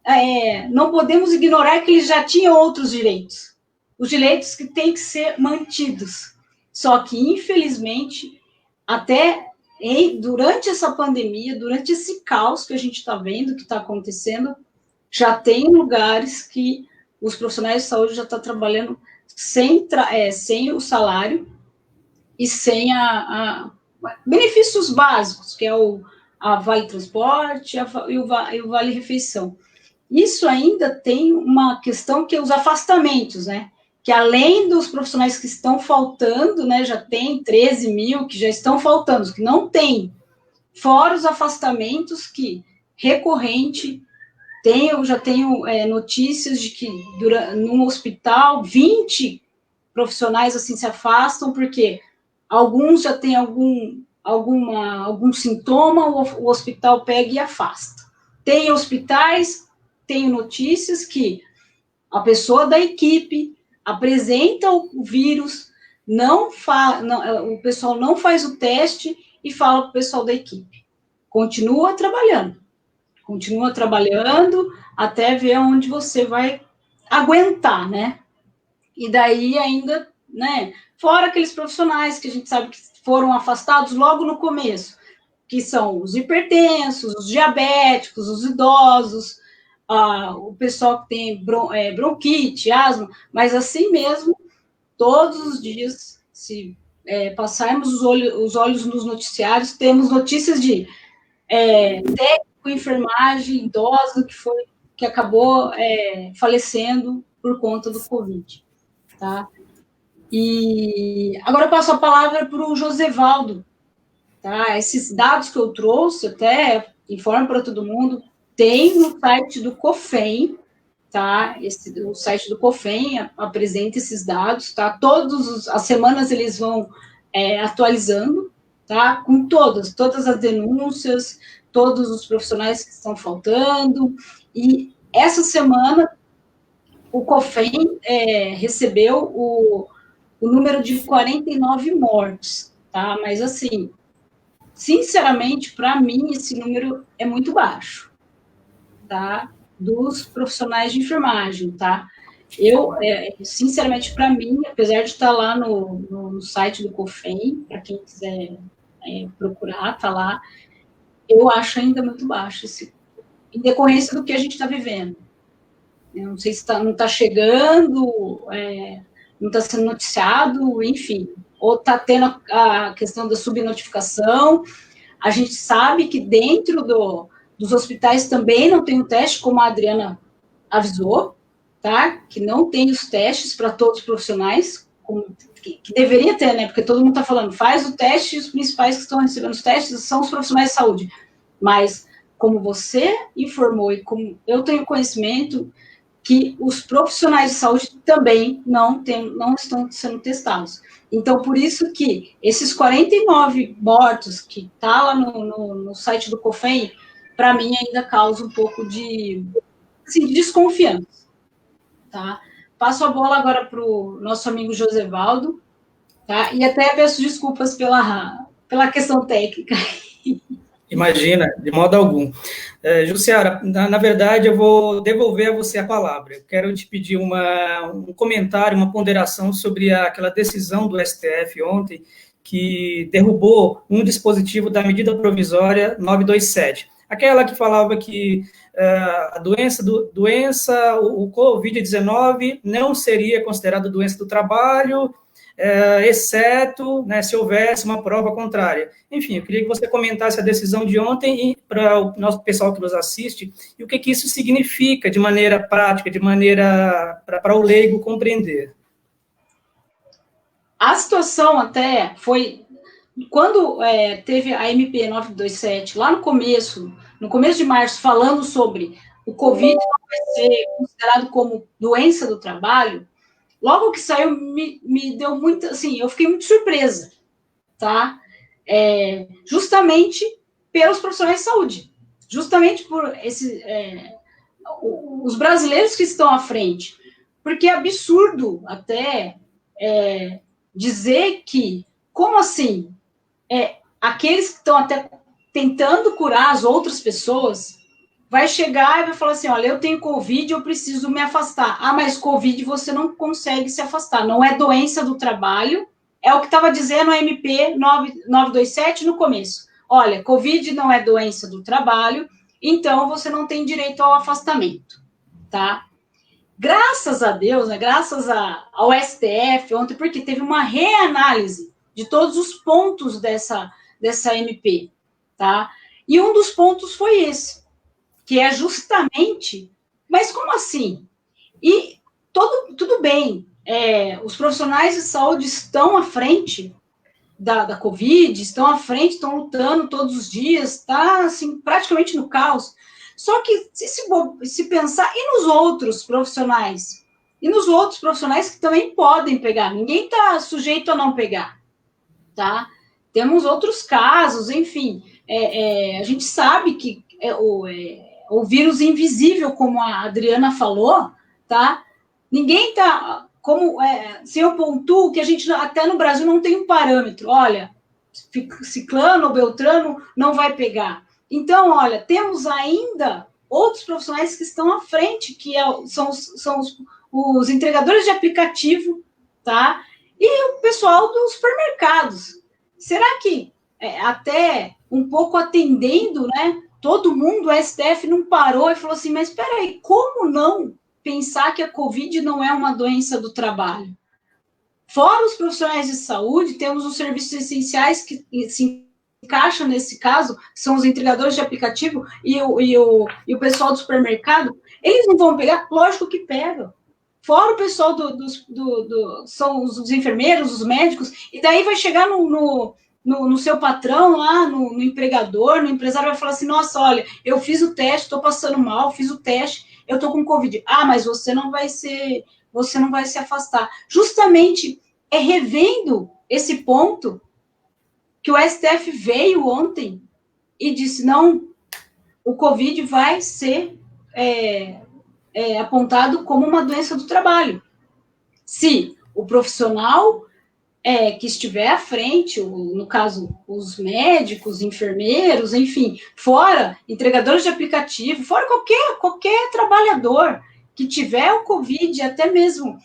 podemos ignorar que eles já tinham outros direitos, os direitos que têm que ser mantidos. Só que, infelizmente, até durante essa pandemia, durante esse caos que a gente está vendo, que está acontecendo, já tem lugares que os profissionais de saúde já estão trabalhando sem o salário e sem benefícios básicos, que é a Vale Transporte e o Vale Refeição. Isso ainda tem uma questão que é os afastamentos, né? Que além dos profissionais que estão faltando, né, já tem 13 mil que já estão faltando, que não tem, fora os afastamentos que recorrente, já tenho notícias de que num hospital 20 profissionais assim se afastam, porque alguns já têm algum sintoma, o hospital pega e afasta. Tem hospitais, tenho notícias que a pessoa da equipe apresenta o vírus, o pessoal não faz o teste e fala para o pessoal da equipe. Continua trabalhando até ver onde você vai aguentar, né? E daí ainda, né? Fora aqueles profissionais que a gente sabe que foram afastados logo no começo, que são os hipertensos, os diabéticos, os idosos, o pessoal que tem bronquite, asma, mas assim mesmo, todos os dias, se passarmos os olhos nos noticiários, temos notícias de técnico, enfermagem, idoso que acabou falecendo por conta do Covid, tá? E agora eu passo a palavra para o Josevaldo, tá? Esses dados que eu trouxe, até informo para todo mundo, tem no site do COFEM, tá? O site do COFEM apresenta esses dados, tá? Todas as semanas eles vão atualizando, tá? Com todas as denúncias, todos os profissionais que estão faltando, e essa semana o COFEM recebeu o número de 49 mortes, tá? Mas, assim, sinceramente, para mim, esse número é muito baixo, tá? Dos profissionais de enfermagem, tá? Sinceramente, para mim, apesar de estar lá no site do COFEM, para quem quiser procurar, tá lá, eu acho ainda muito baixo, em decorrência do que a gente está vivendo. Eu não sei se não está chegando, não está sendo noticiado, enfim, ou está tendo a questão da subnotificação. A gente sabe que dentro dos hospitais também não tem o teste, como a Adriana avisou, tá? Que não tem os testes para todos os profissionais, que deveria ter, né? Porque todo mundo está falando, faz o teste, e os principais que estão recebendo os testes são os profissionais de saúde. Mas, como você informou e como eu tenho conhecimento, que os profissionais de saúde também não estão sendo testados. Então, por isso que esses 49 mortos que está lá no site do COFEM, para mim ainda causa um pouco de desconfiança. Tá? Passo a bola agora para o nosso amigo Josevaldo, tá? E até peço desculpas pela questão técnica. Imagina, de modo algum. Jussiara, na verdade, eu vou devolver a você a palavra. Eu quero te pedir um comentário, uma ponderação sobre aquela decisão do STF ontem, que derrubou um dispositivo da medida provisória 927. Aquela que falava que a o Covid-19 não seria considerada doença do trabalho, exceto, né, se houvesse uma prova contrária. Enfim, eu queria que você comentasse a decisão de ontem e para o nosso pessoal que nos assiste, e o que isso significa de maneira prática, de maneira para o leigo compreender. A situação até foi, quando teve a MP 927, lá no começo de março, falando sobre o Covid não vai ser considerado como doença do trabalho, logo que saiu, me deu muito, assim, eu fiquei muito surpresa, tá? Justamente pelos profissionais de saúde, justamente por os brasileiros que estão à frente, porque é absurdo até dizer que, como assim, aqueles que estão até tentando curar as outras pessoas, vai chegar e vai falar assim, olha, eu tenho Covid, eu preciso me afastar. Ah, mas Covid você não consegue se afastar, não é doença do trabalho, é o que estava dizendo a MP 927 no começo. Olha, Covid não é doença do trabalho, então você não tem direito ao afastamento, tá? Graças a Deus, né, graças ao STF ontem, porque teve uma reanálise de todos os pontos dessa MP, tá? E um dos pontos foi esse, que é justamente, mas como assim? E tudo bem, os profissionais de saúde estão à frente da Covid, estão à frente, estão lutando todos os dias, está assim, praticamente no caos. Só que se pensar, e nos outros profissionais? E nos outros profissionais que também podem pegar, ninguém está sujeito a não pegar, tá? Temos outros casos, enfim, a gente sabe que o vírus invisível, como a Adriana falou, tá? Ninguém tá, se eu pontuo que a gente até no Brasil não tem um parâmetro, olha, ciclano ou beltrano não vai pegar. Então, olha, temos ainda outros profissionais que estão à frente, que são os entregadores de aplicativo, tá? E o pessoal dos supermercados. Será que até um pouco atendendo, né? Todo mundo, o STF não parou e falou assim, mas espera aí, como não pensar que a Covid não é uma doença do trabalho? Fora os profissionais de saúde, temos os serviços essenciais que se encaixam nesse caso, que são os entregadores de aplicativo e o pessoal do supermercado. Eles não vão pegar? Lógico que pegam. Fora o pessoal são os enfermeiros, os médicos, e daí vai chegar no seu patrão lá, no empregador, no empresário, vai falar assim, nossa, olha, eu fiz o teste, estou passando mal, fiz o teste, eu estou com Covid. Ah, mas você não vai se afastar. Justamente revendo esse ponto que o STF veio ontem e disse, não, o Covid vai ser apontado como uma doença do trabalho. Se o profissional que estiver à frente, no caso, os médicos, enfermeiros, enfim, fora entregadores de aplicativo, fora qualquer trabalhador que tiver o Covid, até mesmo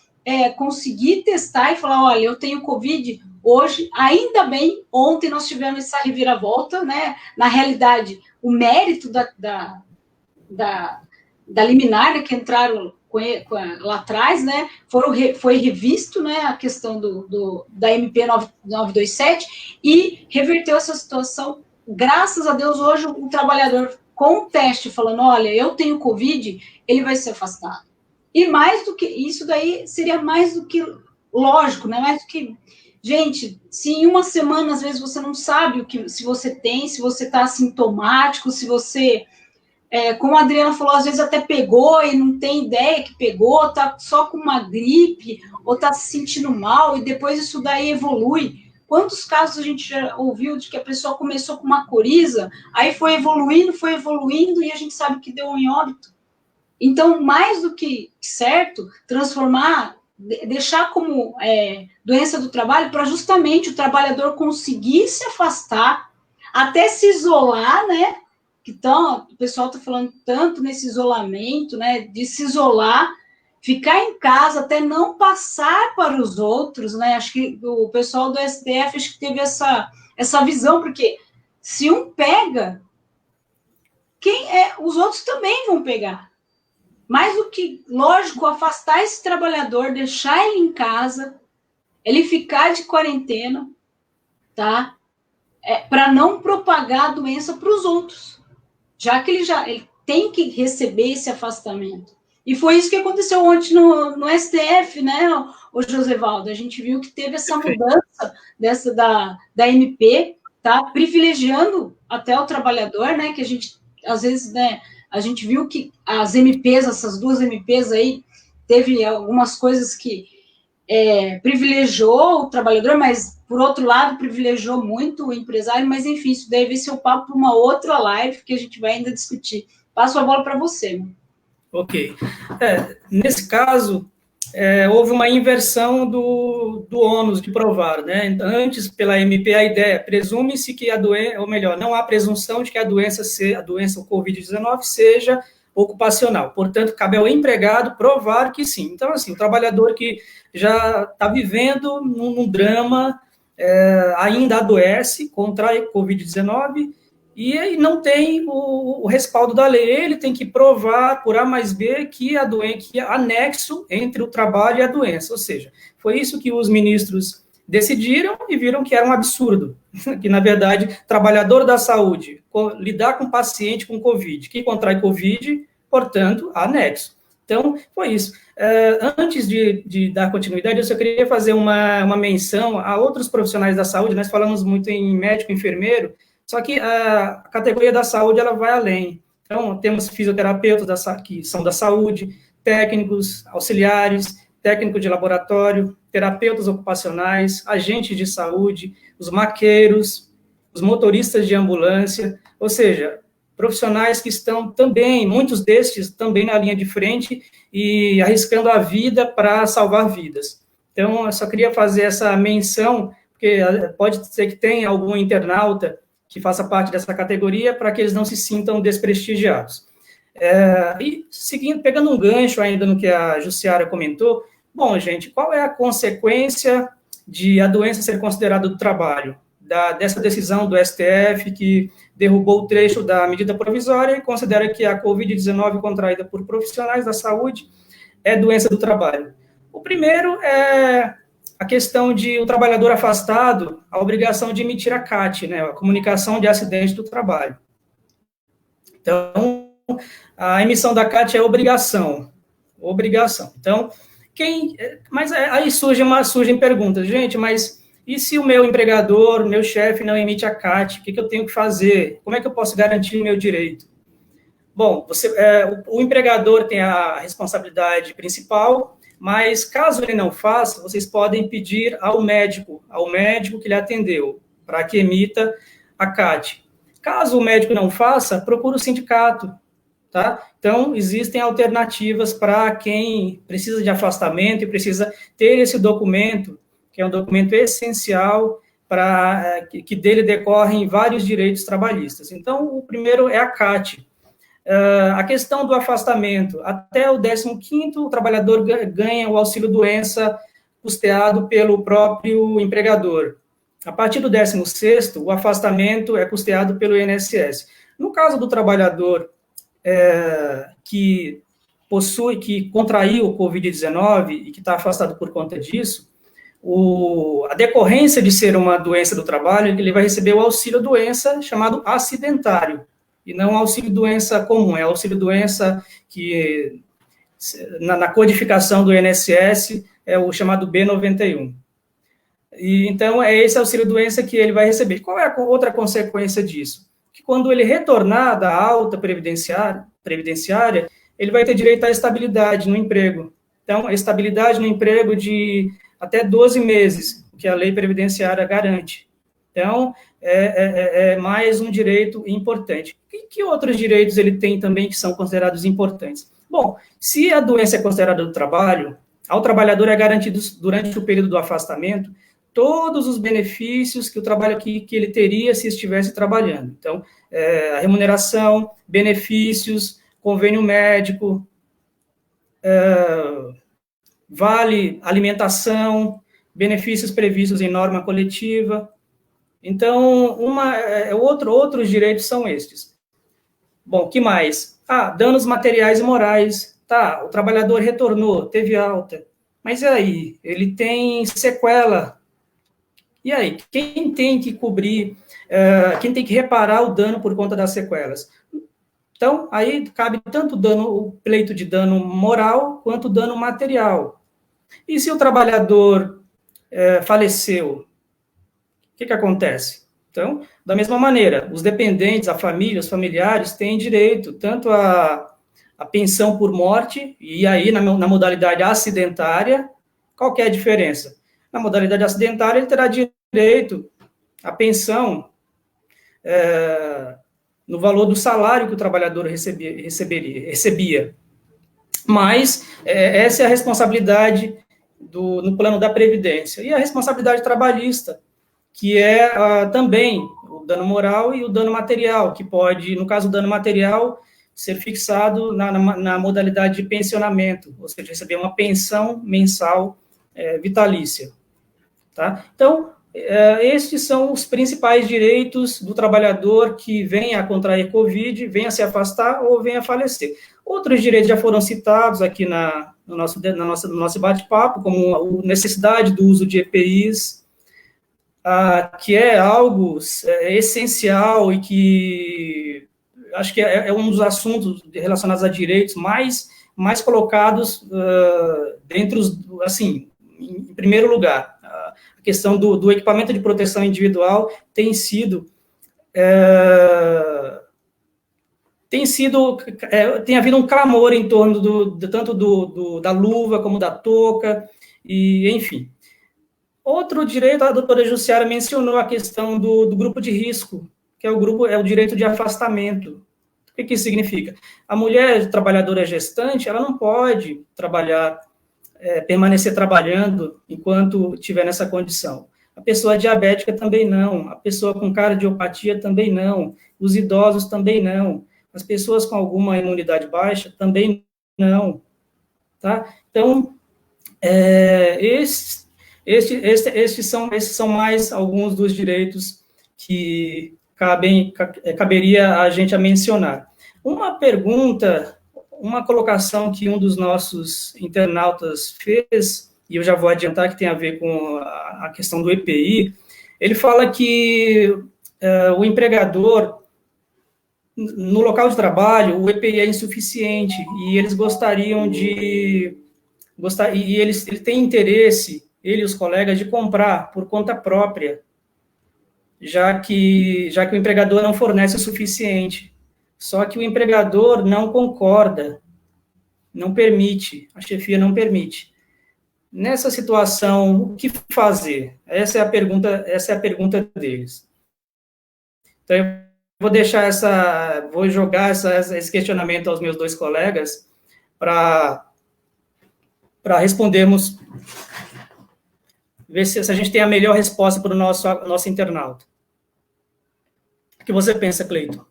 conseguir testar e falar, olha, eu tenho Covid hoje, ainda bem, ontem nós tivemos essa reviravolta, né? Na realidade, o mérito da liminar, né, que entraram lá atrás, né, foi revisto, né, a questão da MP 927 e reverteu essa situação. Graças a Deus, hoje o trabalhador com o teste falando, olha, eu tenho Covid, ele vai ser afastado. E mais do que isso daí seria mais do que lógico, né, mais do que... Gente, se em uma semana, às vezes, você não sabe se você tem, se você está assintomático, se você... como a Adriana falou, às vezes até pegou e não tem ideia que pegou, tá só com uma gripe, ou tá se sentindo mal, e depois isso daí evolui. Quantos casos a gente já ouviu de que a pessoa começou com uma coriza, aí foi evoluindo, e a gente sabe que deu em óbito. Então, mais do que certo, deixar como doença do trabalho, para justamente o trabalhador conseguir se afastar, até se isolar, né? Então, o pessoal está falando tanto nesse isolamento, né? De se isolar, ficar em casa até não passar para os outros, né? Acho que o pessoal do STF acho que teve essa visão, porque se um pega, os outros também vão pegar. Mais do que, lógico, afastar esse trabalhador, deixar ele em casa, ele ficar de quarentena, tá? Para não propagar a doença para os outros, já que ele tem que receber esse afastamento. E foi isso que aconteceu ontem no STF, né, o Josevaldo? A gente viu que teve essa mudança da MP, tá? Privilegiando até o trabalhador, né? Que a gente, às vezes, né, a gente viu que as MPs, essas duas MPs aí, teve algumas coisas que privilegiou o trabalhador, mas, por outro lado, privilegiou muito o empresário, mas, enfim, isso deve ser o papo para uma outra live que a gente vai ainda discutir. Passo a bola para você, meu. Ok. Nesse caso, houve uma inversão do ônus de provar, né? Antes, pela MP, a ideia, presume-se que a doença, ou melhor, não há presunção de que a doença o Covid-19, seja ocupacional. Portanto, cabe ao empregado provar que sim. Então, assim, o trabalhador que já está vivendo num drama, ainda adoece, contrai Covid-19, e aí não tem o respaldo da lei. Ele tem que provar, por A mais B, que há nexo entre o trabalho e a doença. Ou seja, foi isso que os ministros decidiram e viram que era um absurdo. Que, na verdade, trabalhador da saúde, lidar com paciente com Covid, que contrai Covid, portanto, há nexo. Então, foi isso. Antes de dar continuidade, eu só queria fazer uma menção a outros profissionais da saúde. Nós falamos muito em médico, enfermeiro, só que a categoria da saúde, ela vai além. Então, temos fisioterapeutas que são da saúde, técnicos, auxiliares, técnico de laboratório, terapeutas ocupacionais, agentes de saúde, os maqueiros, os motoristas de ambulância, ou seja, profissionais que estão também, muitos destes também na linha de frente e arriscando a vida para salvar vidas. Então, eu só queria fazer essa menção, porque pode ser que tenha algum internauta que faça parte dessa categoria, para que eles não se sintam desprestigiados. E seguindo, pegando um gancho ainda no que a Jussiara comentou, bom, gente, qual é a consequência de a doença ser considerada do trabalho? Dessa decisão do STF, que derrubou o trecho da medida provisória e considera que a Covid-19 contraída por profissionais da saúde é doença do trabalho. O primeiro é a questão de o trabalhador afastado, a obrigação de emitir a CAT, né, a comunicação de acidente do trabalho. Então, a emissão da CAT é obrigação. Então, mas aí surgem perguntas, gente, mas e se o meu empregador, meu chefe não emite a CAT, o que eu tenho que fazer? Como é que eu posso garantir o meu direito? Bom, o empregador tem a responsabilidade principal, mas caso ele não faça, vocês podem pedir ao médico que lhe atendeu, para que emita a CAT. Caso o médico não faça, procure o sindicato, tá? Então, existem alternativas para quem precisa de afastamento e precisa ter esse documento, que é um documento essencial para que dele decorrem vários direitos trabalhistas. Então, o primeiro é a CAT. A questão do afastamento, até o 15º, o trabalhador ganha o auxílio-doença custeado pelo próprio empregador. A partir do 16º, o afastamento é custeado pelo INSS. No caso do trabalhador que contraiu o Covid-19 e que está afastado por conta disso, a decorrência de ser uma doença do trabalho, ele vai receber o auxílio-doença chamado acidentário, e não auxílio-doença comum, é auxílio-doença que, na codificação do INSS, é o chamado B91. E, então, é esse auxílio-doença que ele vai receber. Qual é a outra consequência disso? Que quando ele retornar da alta previdenciária, ele vai ter direito à estabilidade no emprego. Então, a estabilidade no emprego de até 12 meses, que a lei previdenciária garante. Então, é mais um direito importante. Que outros direitos ele tem também que são considerados importantes? Bom, se a doença é considerada do trabalho, ao trabalhador é garantido, durante o período do afastamento, todos os benefícios que o trabalho que ele teria se estivesse trabalhando. Então, a remuneração, benefícios, convênio médico, vale alimentação, benefícios previstos em norma coletiva. Então, outros direitos são estes. Bom, que mais? Danos materiais e morais. Tá, o trabalhador retornou, teve alta. Mas e aí? Ele tem sequela. E aí? Quem tem que cobrir, quem tem que reparar o dano por conta das sequelas? Então, aí cabe tanto o pleito de dano moral, quanto dano material. E se o trabalhador faleceu, o que acontece? Então, da mesma maneira, os dependentes, a família, os familiares têm direito tanto a pensão por morte, e aí na modalidade acidentária, qual que é a diferença? Na modalidade acidentária, ele terá direito à pensão no valor do salário que o trabalhador recebia. Mas essa é a responsabilidade no plano da Previdência. E a responsabilidade trabalhista, que é também o dano moral e o dano material, que pode, no caso do dano material, ser fixado na modalidade de pensionamento, ou seja, receber uma pensão mensal vitalícia. Tá? Então, estes são os principais direitos do trabalhador que venha a contrair Covid, venha a se afastar ou venha a falecer. Outros direitos já foram citados aqui no nosso bate-papo, como a necessidade do uso de EPIs, que é algo essencial e que acho que é um dos assuntos relacionados a direitos mais colocados em primeiro lugar. A questão do equipamento de proteção individual tem havido um clamor em torno tanto da luva como da touca, e enfim. Outro direito, a doutora Jussiara mencionou a questão do grupo de risco, que é o direito de afastamento. O que isso significa? A mulher trabalhadora gestante, ela não pode permanecer trabalhando enquanto estiver nessa condição. A pessoa diabética também não, a pessoa com cardiopatia também não, os idosos também não, as pessoas com alguma imunidade baixa também não. Tá? Então, esses são mais alguns dos direitos que caberia a gente mencionar. Uma pergunta, uma colocação que um dos nossos internautas fez, e eu já vou adiantar que tem a ver com a questão do EPI, ele fala que o empregador, no local de trabalho, o EPI é insuficiente, e eles eles têm interesse, ele e os colegas, de comprar por conta própria, já que o empregador não fornece o suficiente. Só que o empregador não concorda, não permite, a chefia não permite. Nessa situação, o que fazer? Essa é a pergunta deles. Então, eu vou jogar esse questionamento aos meus dois colegas para respondermos, ver se a gente tem a melhor resposta para o nosso internauta. O que você pensa, Cleiton?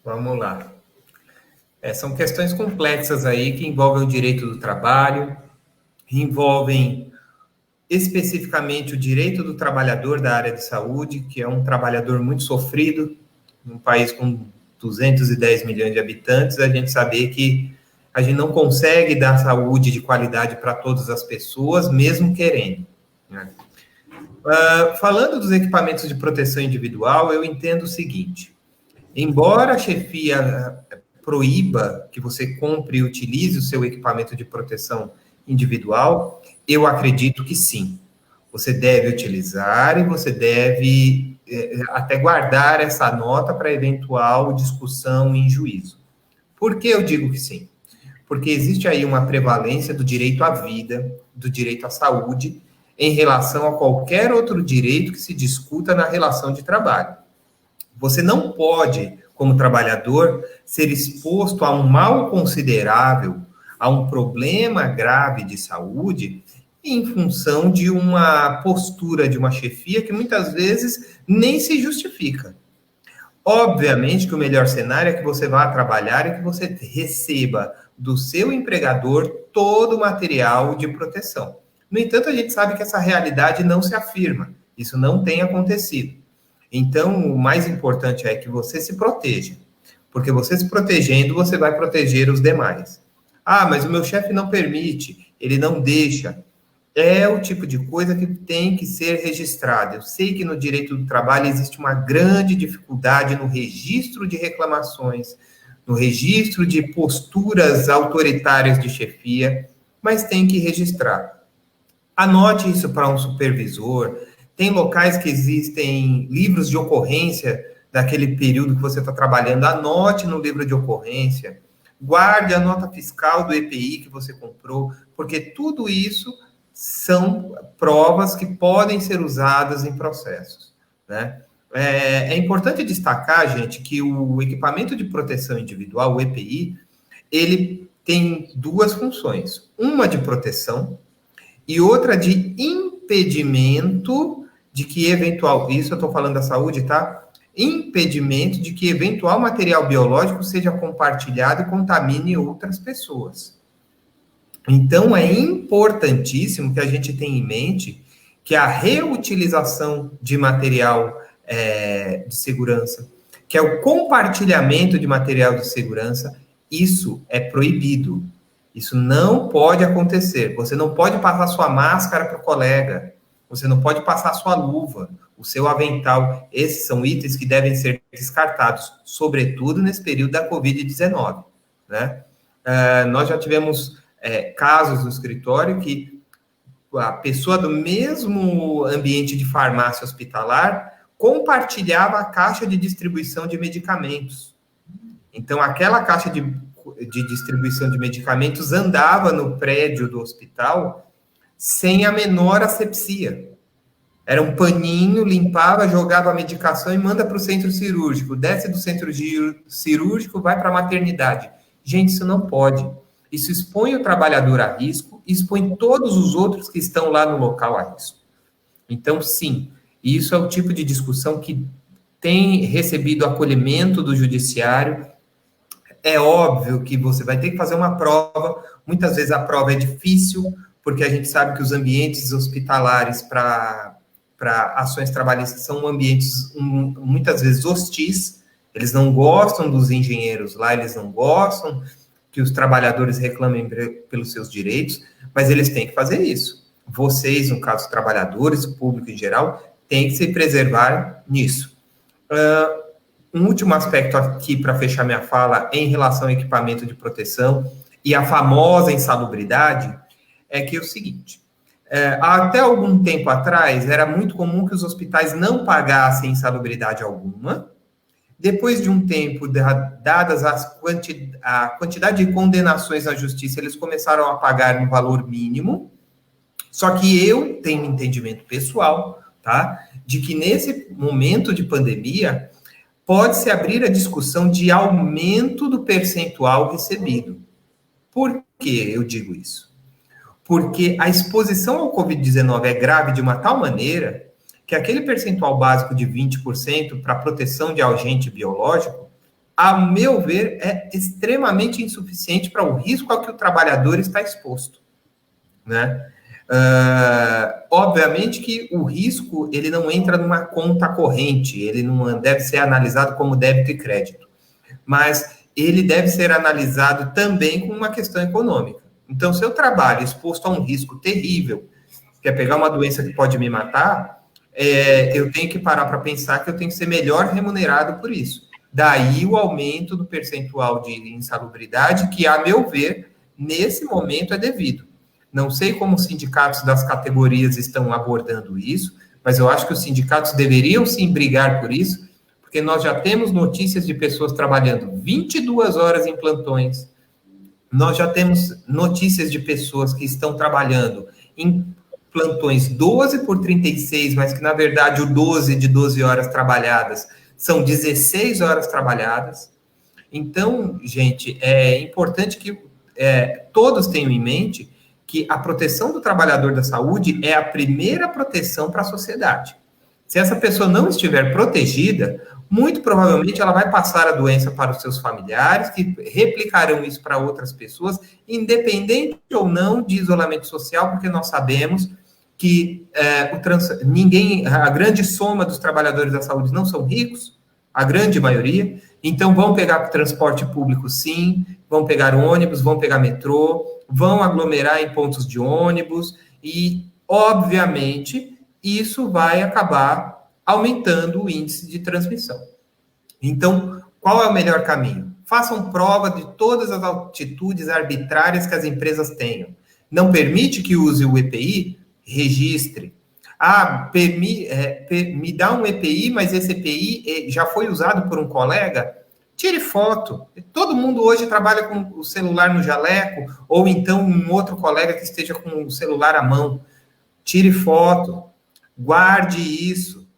Vamos lá. São questões complexas aí que envolvem o direito do trabalho, envolvem especificamente o direito do trabalhador da área de saúde, que é um trabalhador muito sofrido, num país com 210 milhões de habitantes, a gente saber que a gente não consegue dar saúde de qualidade para todas as pessoas, mesmo querendo, né? Falando dos equipamentos de proteção individual, eu entendo o seguinte: embora a chefia proíba que você compre e utilize o seu equipamento de proteção individual, eu acredito que sim. Você deve utilizar e você deve até guardar essa nota para eventual discussão em juízo. Por que eu digo que sim? Porque existe aí uma prevalência do direito à vida, do direito à saúde, em relação a qualquer outro direito que se discuta na relação de trabalho. Você não pode, como trabalhador, ser exposto a um mal considerável, a um problema grave de saúde, em função de uma postura de uma chefia que muitas vezes nem se justifica. Obviamente que o melhor cenário é que você vá trabalhar e que você receba do seu empregador todo o material de proteção. No entanto, a gente sabe que essa realidade não se afirma. Isso não tem acontecido. Então, o mais importante é que você se proteja. Porque você se protegendo, você vai proteger os demais. Ah, mas o meu chefe não permite, ele não deixa. É o tipo de coisa que tem que ser registrada. Eu sei que no direito do trabalho existe uma grande dificuldade no registro de reclamações, no registro de posturas autoritárias de chefia, mas tem que registrar. Anote isso para um supervisor. Tem locais que existem livros de ocorrência daquele período que você está trabalhando. Anote no livro de ocorrência. Guarde a nota fiscal do EPI que você comprou, porque tudo isso são provas que podem ser usadas em processos, né? É importante destacar, gente, que o equipamento de proteção individual, o EPI, ele tem duas funções. Uma de proteção e outra de impedimento de que eventual... Isso eu estou falando da saúde, tá? Impedimento de que eventual material biológico seja compartilhado e contamine outras pessoas. Então, é importantíssimo que a gente tenha em mente que a reutilização de material de segurança, que é o compartilhamento de material de segurança, isso é proibido. Isso não pode acontecer. Você não pode passar sua máscara para o colega, você não pode passar sua luva, o seu avental. Esses são itens que devem ser descartados, sobretudo nesse período da Covid-19, né? Nós já tivemos casos no escritório que a pessoa do mesmo ambiente de farmácia hospitalar compartilhava a caixa de distribuição de medicamentos. Então, aquela caixa de distribuição de medicamentos andava no prédio do hospital sem a menor asepsia. Era um paninho, limpava, jogava a medicação e manda para o centro cirúrgico. Desce do centro cirúrgico, vai para a maternidade. Gente, isso não pode. Isso expõe o trabalhador a risco, expõe todos os outros que estão lá no local a risco. Então, sim, isso é o tipo de discussão que tem recebido acolhimento do judiciário. É óbvio que você vai ter que fazer uma prova, muitas vezes a prova é difícil, porque a gente sabe que os ambientes hospitalares para ações trabalhistas são ambientes muitas vezes hostis, eles não gostam dos engenheiros lá, eles não gostam que os trabalhadores reclamem pelos seus direitos, mas eles têm que fazer isso. Vocês, no caso, os trabalhadores, o público em geral, têm que se preservar nisso. Um último aspecto aqui para fechar minha fala em relação ao equipamento de proteção e a famosa insalubridade é que é o seguinte, até algum tempo atrás era muito comum que os hospitais não pagassem insalubridade alguma. Depois de um tempo, dadas a quantidade de condenações na justiça, eles começaram a pagar no valor mínimo. Só que eu tenho um entendimento pessoal, tá? De que nesse momento de pandemia, pode-se abrir a discussão de aumento do percentual recebido. Por que eu digo isso? Porque a exposição ao Covid-19 é grave de uma tal maneira que aquele percentual básico de 20% para proteção de agente biológico, a meu ver, é extremamente insuficiente para o risco ao que o trabalhador está exposto, né? Obviamente que o risco, ele não entra numa conta corrente, ele não deve ser analisado como débito e crédito, mas ele deve ser analisado também com uma questão econômica. Então, se eu trabalho exposto a um risco terrível, que é pegar uma doença que pode me matar, eu tenho que parar para pensar que eu tenho que ser melhor remunerado por isso. Daí o aumento do percentual de insalubridade, que, a meu ver, nesse momento é devido. Não sei como os sindicatos das categorias estão abordando isso, mas eu acho que os sindicatos deveriam sim brigar por isso, porque nós já temos notícias de pessoas trabalhando 22 horas em plantões, nós já temos notícias de pessoas que estão trabalhando em plantões 12 por 36, mas que, na verdade, o 12 de 12 horas trabalhadas são 16 horas trabalhadas. Então, gente, é importante que todos tenham em mente que a proteção do trabalhador da saúde é a primeira proteção para a sociedade. Se essa pessoa não estiver protegida, muito provavelmente ela vai passar a doença para os seus familiares, que replicarão isso para outras pessoas, independente ou não de isolamento social, porque nós sabemos que a grande soma dos trabalhadores da saúde não são ricos, a grande maioria, então vão pegar transporte público sim, vão pegar ônibus, vão pegar metrô, vão aglomerar em pontos de ônibus e, obviamente, isso vai acabar aumentando o índice de transmissão. Então, qual é o melhor caminho? Façam prova de todas as atitudes arbitrárias que as empresas tenham. Não permite que use o EPI? Registre. Me dá um EPI, mas esse EPI já foi usado por um colega? Tire foto. Todo mundo hoje trabalha com o celular no jaleco, ou então um outro colega que esteja com o celular à mão. Tire foto. Guarde isso.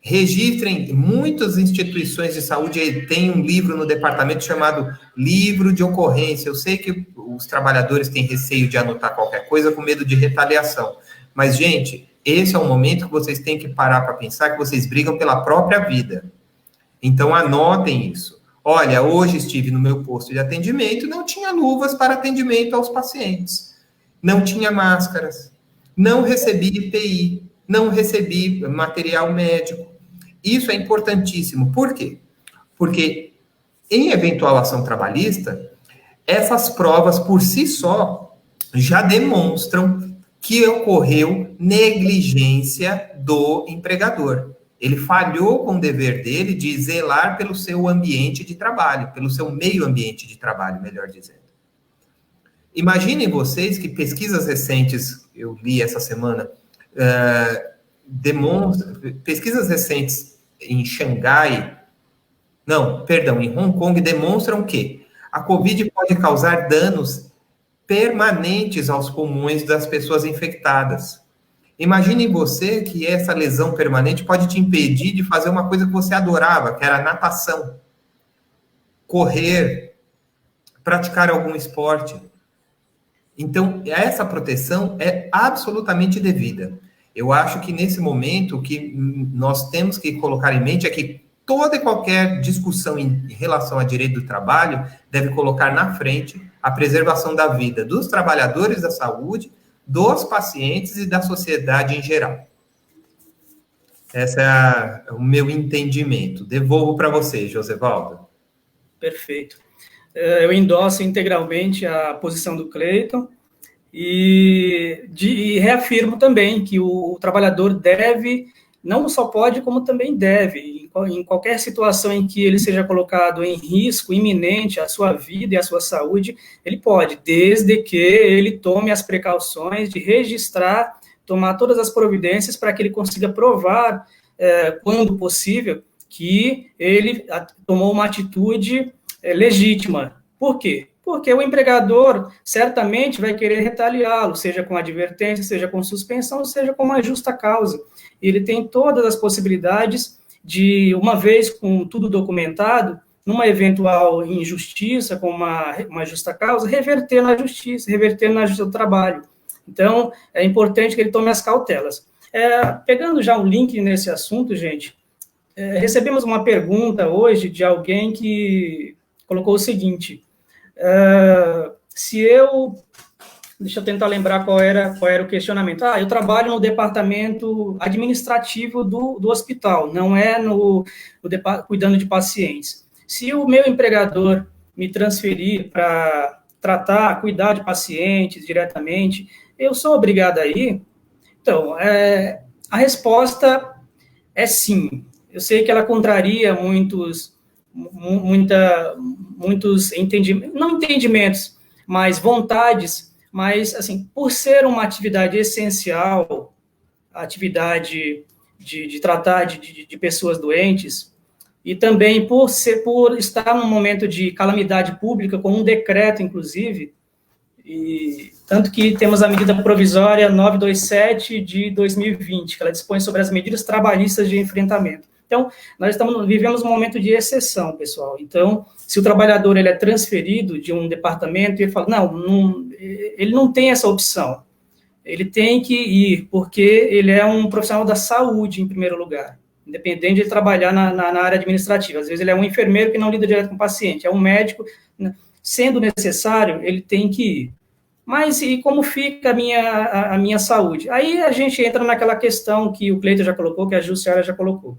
Registrem. Muitas instituições de saúde têm um livro no departamento chamado Livro de Ocorrência. Eu sei que os trabalhadores têm receio de anotar qualquer coisa com medo de retaliação. Mas, gente, esse é o momento que vocês têm que parar para pensar que vocês brigam pela própria vida. Então, anotem isso. Olha, hoje estive no meu posto de atendimento, não tinha luvas para atendimento aos pacientes. Não tinha máscaras. Não recebi EPI. Não recebi material médico. Isso é importantíssimo. Por quê? Porque, em eventual ação trabalhista, essas provas, por si só, já demonstram que ocorreu negligência do empregador. Ele falhou com o dever dele de zelar pelo seu ambiente de trabalho, pelo seu meio ambiente de trabalho, melhor dizendo. Imaginem vocês que pesquisas recentes, eu li essa semana, pesquisas recentes em em Hong Kong demonstram que a Covid pode causar danos permanentes aos pulmões das pessoas infectadas. Imagine você que essa lesão permanente pode te impedir de fazer uma coisa que você adorava, que era natação, correr, praticar algum esporte. Então, essa proteção é absolutamente devida. Eu acho que nesse momento o que nós temos que colocar em mente é que toda e qualquer discussão em relação a direito do trabalho deve colocar na frente a preservação da vida dos trabalhadores da saúde, dos pacientes e da sociedade em geral. Esse é o meu entendimento. Devolvo para você, Josevaldo. Perfeito. Eu endosso integralmente a posição do Cleiton e reafirmo também que o trabalhador deve, não só pode, como também deve, em qualquer situação em que ele seja colocado em risco iminente à sua vida e à sua saúde, ele pode, desde que ele tome as precauções de registrar, tomar todas as providências para que ele consiga provar, quando possível, que ele tomou uma atitude legítima. Por quê? Porque o empregador certamente vai querer retaliá-lo, seja com advertência, seja com suspensão, seja com uma justa causa. Ele tem todas as possibilidades de, uma vez com tudo documentado, numa eventual injustiça, com uma justa causa, reverter na justiça, reverter na justiça do trabalho. Então, é importante que ele tome as cautelas. Pegando já um link nesse assunto, gente, recebemos uma pergunta hoje de alguém que colocou o seguinte: deixa eu tentar lembrar qual era o questionamento. Eu trabalho no departamento administrativo do hospital, não é cuidando de pacientes. Se o meu empregador me transferir para cuidar de pacientes diretamente, eu sou obrigado a ir? Então, a resposta é sim. Eu sei que ela contraria muitos entendimentos, não entendimentos, mas vontades, mas, assim, por ser uma atividade essencial, a atividade de tratar de pessoas doentes, e também por estar num momento de calamidade pública, com um decreto, inclusive, e tanto que temos a medida provisória 927 de 2020, que ela dispõe sobre as medidas trabalhistas de enfrentamento. Então, nós vivemos um momento de exceção, pessoal. Então, se o trabalhador ele é transferido de um departamento e ele fala, ele não tem essa opção. Ele tem que ir, porque ele é um profissional da saúde, em primeiro lugar, independente de ele trabalhar na área administrativa. Às vezes ele é um enfermeiro que não lida direto com o paciente, é um médico, né? Sendo necessário, ele tem que ir. Mas e como fica a minha saúde? Aí a gente entra naquela questão que o Cleiton já colocou, que a Jussiara já colocou.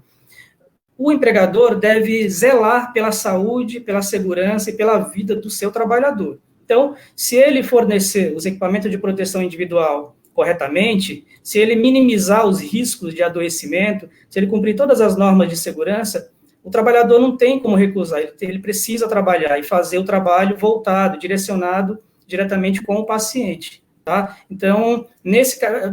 O empregador deve zelar pela saúde, pela segurança e pela vida do seu trabalhador. Então, se ele fornecer os equipamentos de proteção individual corretamente, se ele minimizar os riscos de adoecimento, se ele cumprir todas as normas de segurança, o trabalhador não tem como recusar, ele precisa trabalhar e fazer o trabalho voltado, direcionado diretamente com o paciente, tá? Então,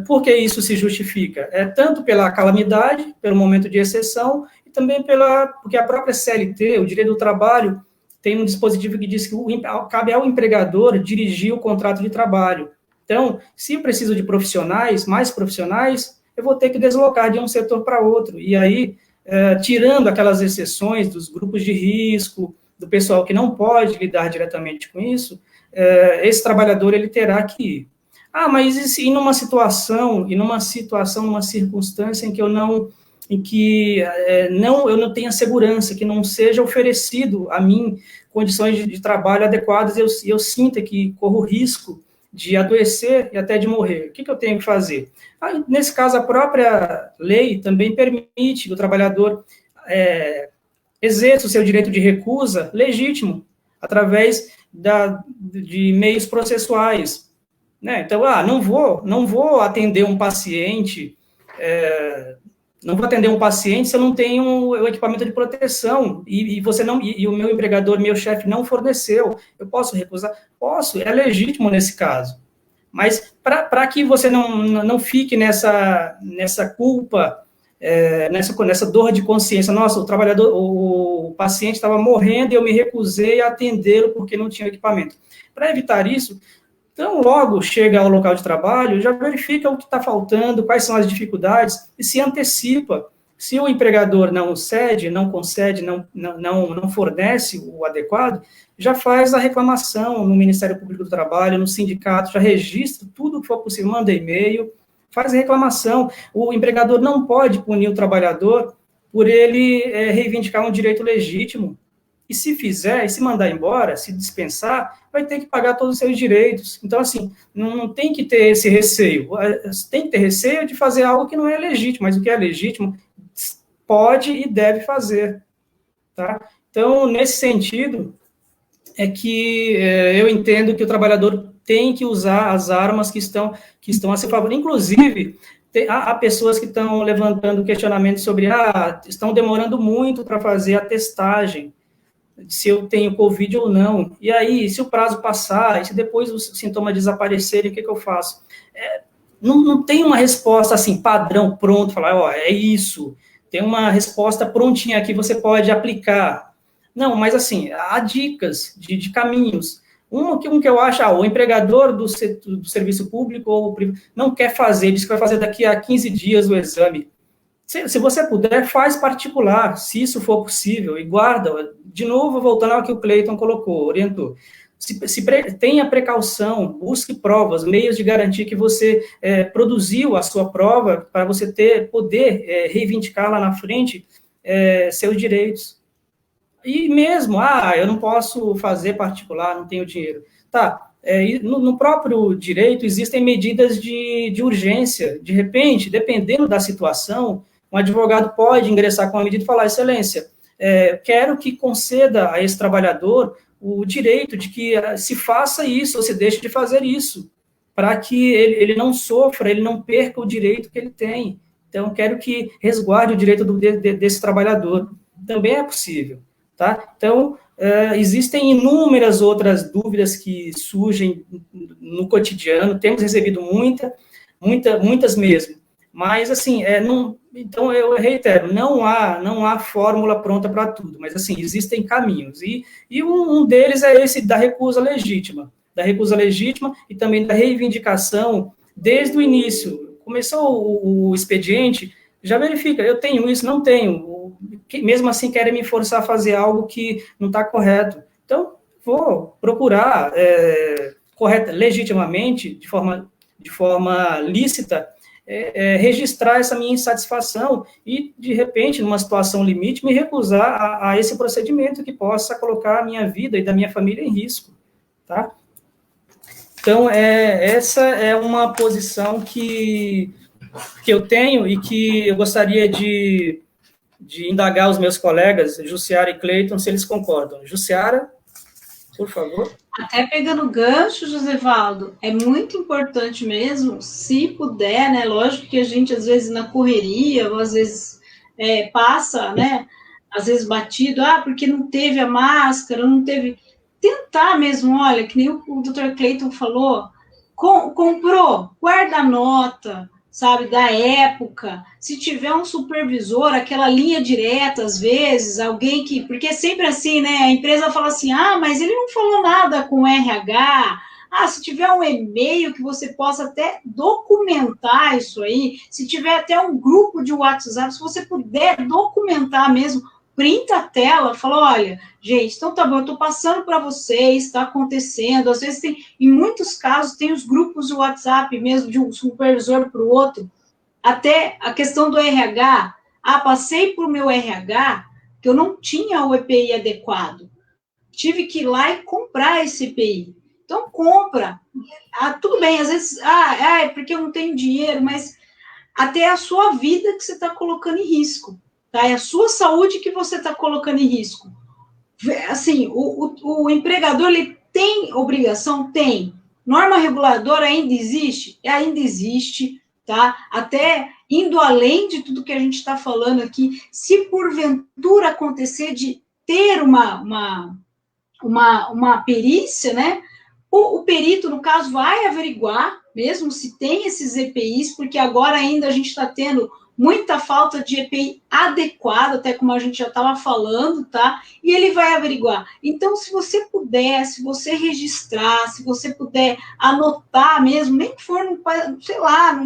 por que isso se justifica? É tanto pela calamidade, pelo momento de exceção, e também porque a própria CLT, o direito do trabalho, tem um dispositivo que diz que cabe ao empregador dirigir o contrato de trabalho. Então, se eu preciso de profissionais, mais profissionais, eu vou ter que deslocar de um setor para outro, e aí, tirando aquelas exceções dos grupos de risco, do pessoal que não pode lidar diretamente com isso, esse trabalhador ele terá que ir. Mas e numa circunstância em que eu não tenha segurança, que não seja oferecido a mim condições de trabalho adequadas, e eu sinta que corro risco de adoecer e até de morrer. O que eu tenho que fazer? Nesse caso, a própria lei também permite que o trabalhador exerça o seu direito de recusa legítimo, através de meios processuais, né? Então, não vou atender um paciente, se eu não tenho o equipamento de proteção, e o meu empregador, meu chefe não forneceu, eu posso recusar? Posso, é legítimo nesse caso. Mas para que você não fique nessa culpa, nessa dor de consciência, nossa, o paciente estava morrendo e eu me recusei a atendê-lo porque não tinha equipamento. Para evitar isso, então, logo chega ao local de trabalho, já verifica o que está faltando, quais são as dificuldades, e se antecipa. Se o empregador não cede, não concede, não fornece o adequado, já faz a reclamação no Ministério Público do Trabalho, no sindicato, já registra tudo o que for possível, manda e-mail, faz a reclamação. O empregador não pode punir o trabalhador por ele reivindicar um direito legítimo. E se mandar embora, se dispensar, vai ter que pagar todos os seus direitos. Então, assim, não tem que ter esse receio. Tem que ter receio de fazer algo que não é legítimo, mas o que é legítimo pode e deve fazer. Tá? Então, nesse sentido, é que eu entendo que o trabalhador tem que usar as armas que estão a seu favor. Inclusive, há pessoas que estão levantando questionamentos sobre estão demorando muito para fazer a testagem, se eu tenho Covid ou não. E aí, se o prazo passar, e se depois os sintomas desaparecerem, o que eu faço? Não tem uma resposta assim, padrão, pronto, falar, é isso. Tem uma resposta prontinha aqui, você pode aplicar. Não, mas assim, há dicas de caminhos. Um que eu acho, o empregador do serviço público ou não quer fazer, diz que vai fazer daqui a 15 dias o exame. Se você puder, faz particular, se isso for possível, e guarda. De novo, voltando ao que o Cleiton colocou, orientou. Tenha precaução, busque provas, meios de garantir que você produziu a sua prova para você poder reivindicar lá na frente seus direitos. E mesmo, eu não posso fazer particular, não tenho dinheiro. Tá, no próprio direito existem medidas de urgência. De repente, dependendo da situação, um advogado pode ingressar com uma medida e falar, excelência, quero que conceda a esse trabalhador o direito de que se faça isso, ou se deixe de fazer isso, para que ele não sofra, ele não perca o direito que ele tem. Então, quero que resguarde o direito desse trabalhador. Também é possível, tá? Então, existem inúmeras outras dúvidas que surgem no cotidiano, temos recebido muitas mesmo. Mas, assim, então, eu reitero, não há fórmula pronta para tudo, mas, assim, existem caminhos, e um deles é esse da recusa legítima e também da reivindicação desde o início. Começou o expediente, já verifica, eu tenho isso, não tenho, mesmo assim querem me forçar a fazer algo que não está correto. Então, vou procurar correta, legitimamente, de forma lícita, registrar essa minha insatisfação e, de repente, numa situação limite, me recusar a esse procedimento que possa colocar a minha vida e da minha família em risco, tá? Então, essa é uma posição que eu tenho e que eu gostaria de indagar os meus colegas, Jussiara e Cleiton, se eles concordam. Jussiara, por favor. Até pegando gancho, Josevaldo, é muito importante mesmo, se puder, né? Lógico que a gente, às vezes, na correria, ou às vezes passa, né? Às vezes batido, porque não teve a máscara, não teve... Tentar mesmo, olha, que nem o Dr. Cleiton falou, comprou, guarda a nota, sabe, da época, se tiver um supervisor, aquela linha direta, às vezes, alguém que, porque é sempre assim, né, a empresa fala assim, mas ele não falou nada com o RH, se tiver um e-mail que você possa até documentar isso aí, se tiver até um grupo de WhatsApp, se você puder documentar mesmo, printa a tela, fala, olha, gente, então tá bom, eu estou passando para vocês, está acontecendo, às vezes tem, em muitos casos, tem os grupos de WhatsApp mesmo, de um supervisor para o outro, até a questão do RH, passei por meu RH, que eu não tinha o EPI adequado, tive que ir lá e comprar esse EPI, então compra, tudo bem, às vezes, é porque eu não tenho dinheiro, mas até a sua vida que você está colocando em risco, tá? É a sua saúde que você está colocando em risco. Assim, o empregador, ele tem obrigação? Tem. Norma reguladora ainda existe? Ainda existe, tá? Até indo além de tudo que a gente está falando aqui, se porventura acontecer de ter uma perícia, né? O perito, no caso, vai averiguar, mesmo se tem esses EPIs, porque agora ainda a gente está tendo muita falta de EPI adequado, até como a gente já estava falando, tá? E ele vai averiguar. Então, se você puder, se você registrar, se você puder anotar mesmo, nem que for, sei lá,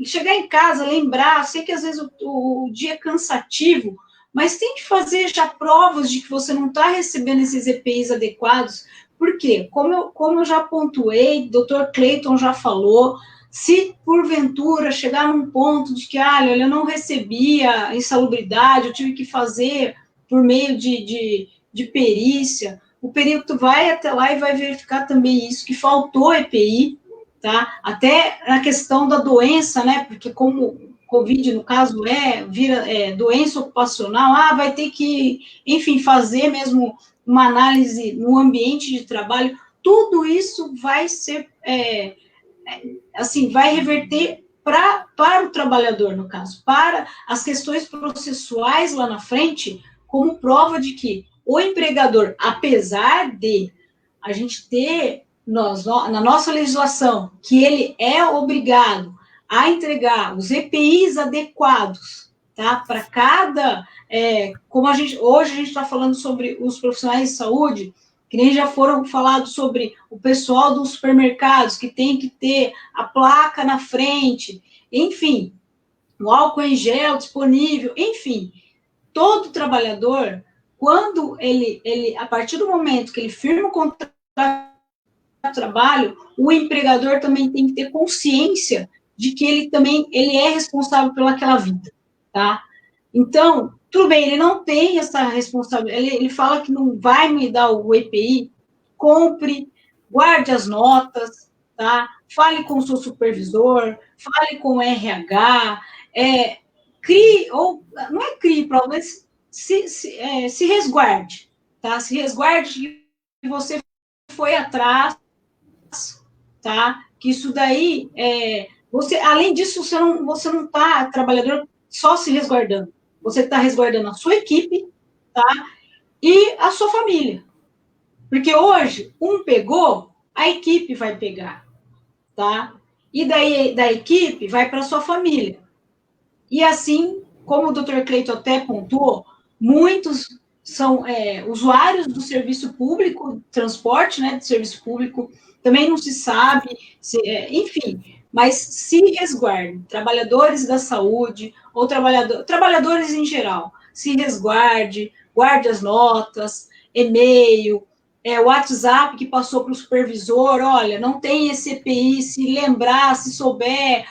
chegar em casa, lembrar, sei que às vezes o dia é cansativo, mas tem que fazer já provas de que você não está recebendo esses EPIs adequados. Por quê? Como eu já pontuei, o Dr. Cleiton já falou, se porventura chegar num ponto de que, olha, eu não recebia insalubridade, eu tive que fazer por meio de perícia, o perito vai até lá e vai verificar também isso, que faltou EPI, tá? Até na questão da doença, né? Porque como Covid, no caso, vira doença ocupacional, vai ter que, enfim, fazer mesmo uma análise no ambiente de trabalho, tudo isso vai ser, assim, vai reverter para o trabalhador, no caso, para as questões processuais lá na frente, como prova de que o empregador, apesar de a gente ter, na nossa legislação, que ele é obrigado a entregar os EPIs adequados, tá, para cada... como hoje a gente está falando sobre os profissionais de saúde, que nem já foram falados sobre o pessoal dos supermercados, que tem que ter a placa na frente, enfim, o álcool em gel disponível, enfim, todo trabalhador, quando ele a partir do momento que ele firma o contrato de trabalho, o empregador também tem que ter consciência de que ele é responsável pelaquela vida, tá? Então, tudo bem, ele não tem essa responsabilidade, ele fala que não vai me dar o EPI, compre, guarde as notas, tá? Fale com o seu supervisor, fale com o RH, crie, ou não é crie prova, mas se resguarde, tá? Se resguarde que você foi atrás, tá? Que isso daí, além disso, você não está, trabalhador, só se resguardando. Você está resguardando a sua equipe, tá? E a sua família. Porque hoje, um pegou, a equipe vai pegar, tá? E daí, da equipe, vai para a sua família. E assim, como o Dr. Cleiton até pontuou, muitos são usuários do serviço público, transporte, né, de serviço público, também não se sabe, enfim, mas se resguardem, trabalhadores da saúde, ou trabalhadores em geral, se resguarde, guarde as notas, e-mail, o WhatsApp que passou para o supervisor, olha, não tem esse EPI, se lembrar, se souber,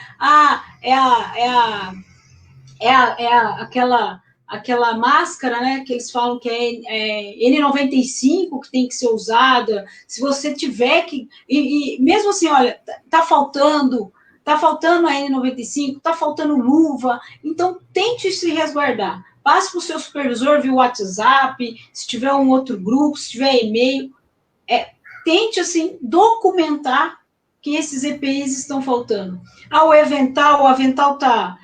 aquela máscara, né, que eles falam que é N95 que tem que ser usada, se você tiver que, e mesmo assim, olha, tá faltando a N95, tá faltando luva, então tente se resguardar, passe para o seu supervisor via WhatsApp, se tiver um outro grupo, se tiver e-mail, tente, assim, documentar que esses EPIs estão faltando. O avental tá...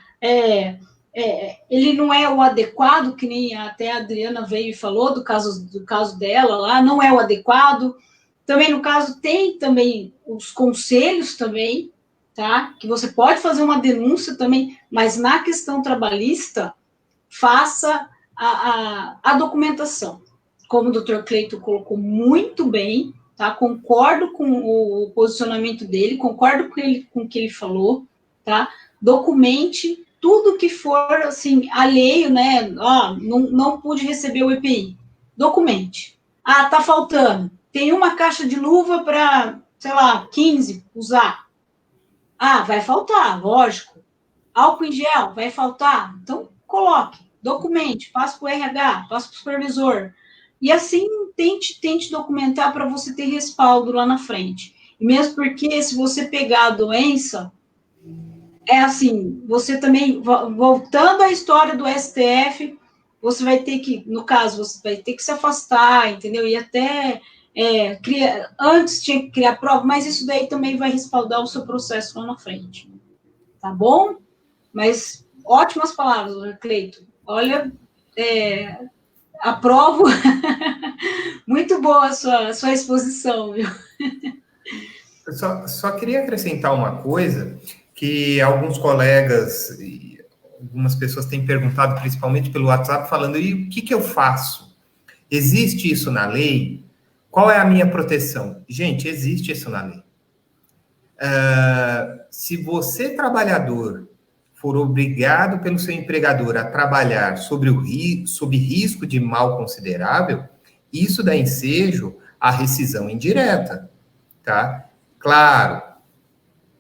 ele não é o adequado, que nem até a Adriana veio e falou do caso dela lá, não é o adequado. Também, no caso, tem também os conselhos também, tá? Que você pode fazer uma denúncia também, mas na questão trabalhista, faça a documentação. Como o doutor Cleito colocou muito bem, tá? Concordo com o posicionamento dele, concordo com o que ele falou, tá? Documente tudo que for, assim, alheio, né? Não pude receber o EPI. Documente. Tá faltando. Tem uma caixa de luva para, sei lá, 15 usar. Vai faltar, lógico. Álcool em gel, vai faltar. Então, coloque, documente, passe para o RH, passe para o supervisor. E assim, tente documentar para você ter respaldo lá na frente. E mesmo porque, se você pegar a doença, assim, você também, voltando à história do STF, você vai ter que, no caso, você vai ter que se afastar, entendeu? E até antes tinha que criar prova, mas isso daí também vai respaldar o seu processo lá na frente. Tá bom? Mas ótimas palavras, Cleito. Olha, aprovo. Muito boa a sua exposição, viu? Eu só queria acrescentar uma coisa que alguns colegas e algumas pessoas têm perguntado, principalmente pelo WhatsApp, falando, e o que eu faço? Existe isso na lei? Qual é a minha proteção? Gente, existe isso na lei. Se você, trabalhador, for obrigado pelo seu empregador a trabalhar sob risco de mal considerável, isso dá ensejo à rescisão indireta, tá? Claro,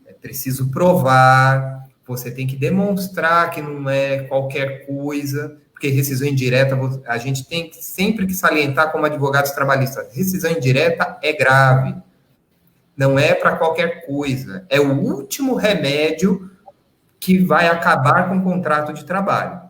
é preciso provar, você tem que demonstrar que não é qualquer coisa, porque rescisão indireta, a gente tem sempre que salientar como advogados trabalhistas, rescisão indireta é grave, não é para qualquer coisa, é o último remédio que vai acabar com o contrato de trabalho.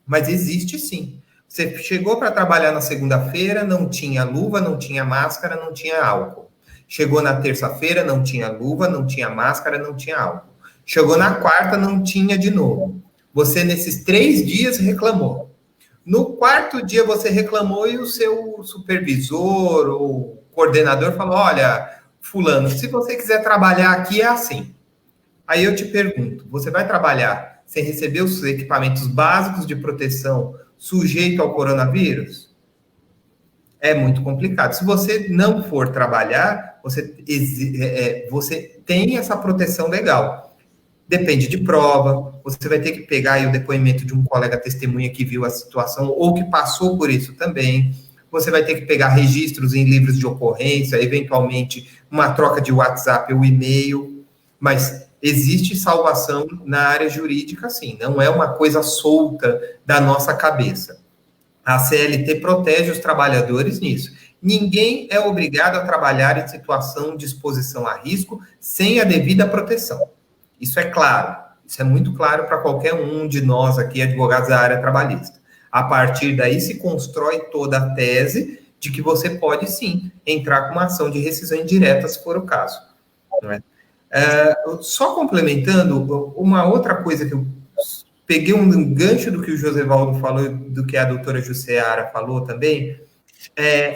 Mas existe sim. Você chegou para trabalhar na segunda-feira, não tinha luva, não tinha máscara, não tinha álcool. Chegou na terça-feira, não tinha luva, não tinha máscara, não tinha álcool. Chegou na quarta, não tinha de novo. Você, nesses 3 dias, reclamou. No 4º dia, você reclamou e o seu supervisor ou coordenador falou, olha, fulano, se você quiser trabalhar aqui, é assim. Aí eu te pergunto, você vai trabalhar sem receber os equipamentos básicos de proteção sujeito ao coronavírus? É muito complicado. Se você não for trabalhar, você tem essa proteção legal. Depende de prova, você vai ter que pegar aí o depoimento de um colega testemunha que viu a situação ou que passou por isso também. Você vai ter que pegar registros em livros de ocorrência, eventualmente uma troca de WhatsApp ou e-mail, mas existe salvação na área jurídica, sim, não é uma coisa solta da nossa cabeça. A CLT protege os trabalhadores nisso. Ninguém é obrigado a trabalhar em situação de exposição a risco sem a devida proteção. Isso é claro, isso é muito claro para qualquer um de nós aqui, advogados da área trabalhista. A partir daí se constrói toda a tese de que você pode, sim, entrar com uma ação de rescisão indireta, se for o caso. Não é? Só complementando, uma outra coisa que eu peguei um gancho do que o Josevaldo falou, do que a doutora Jussiara falou também,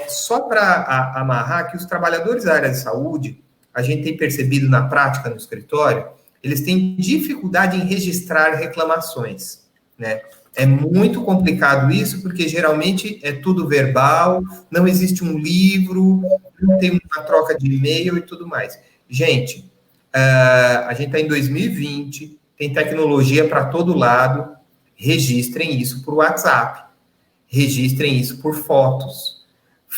só para amarrar que os trabalhadores da área de saúde, a gente tem percebido na prática no escritório, eles têm dificuldade em registrar reclamações, né? É muito complicado isso, porque geralmente é tudo verbal, não existe um livro, não tem uma troca de e-mail e tudo mais. Gente, a gente está em 2020, tem tecnologia para todo lado, registrem isso por WhatsApp, registrem isso por fotos,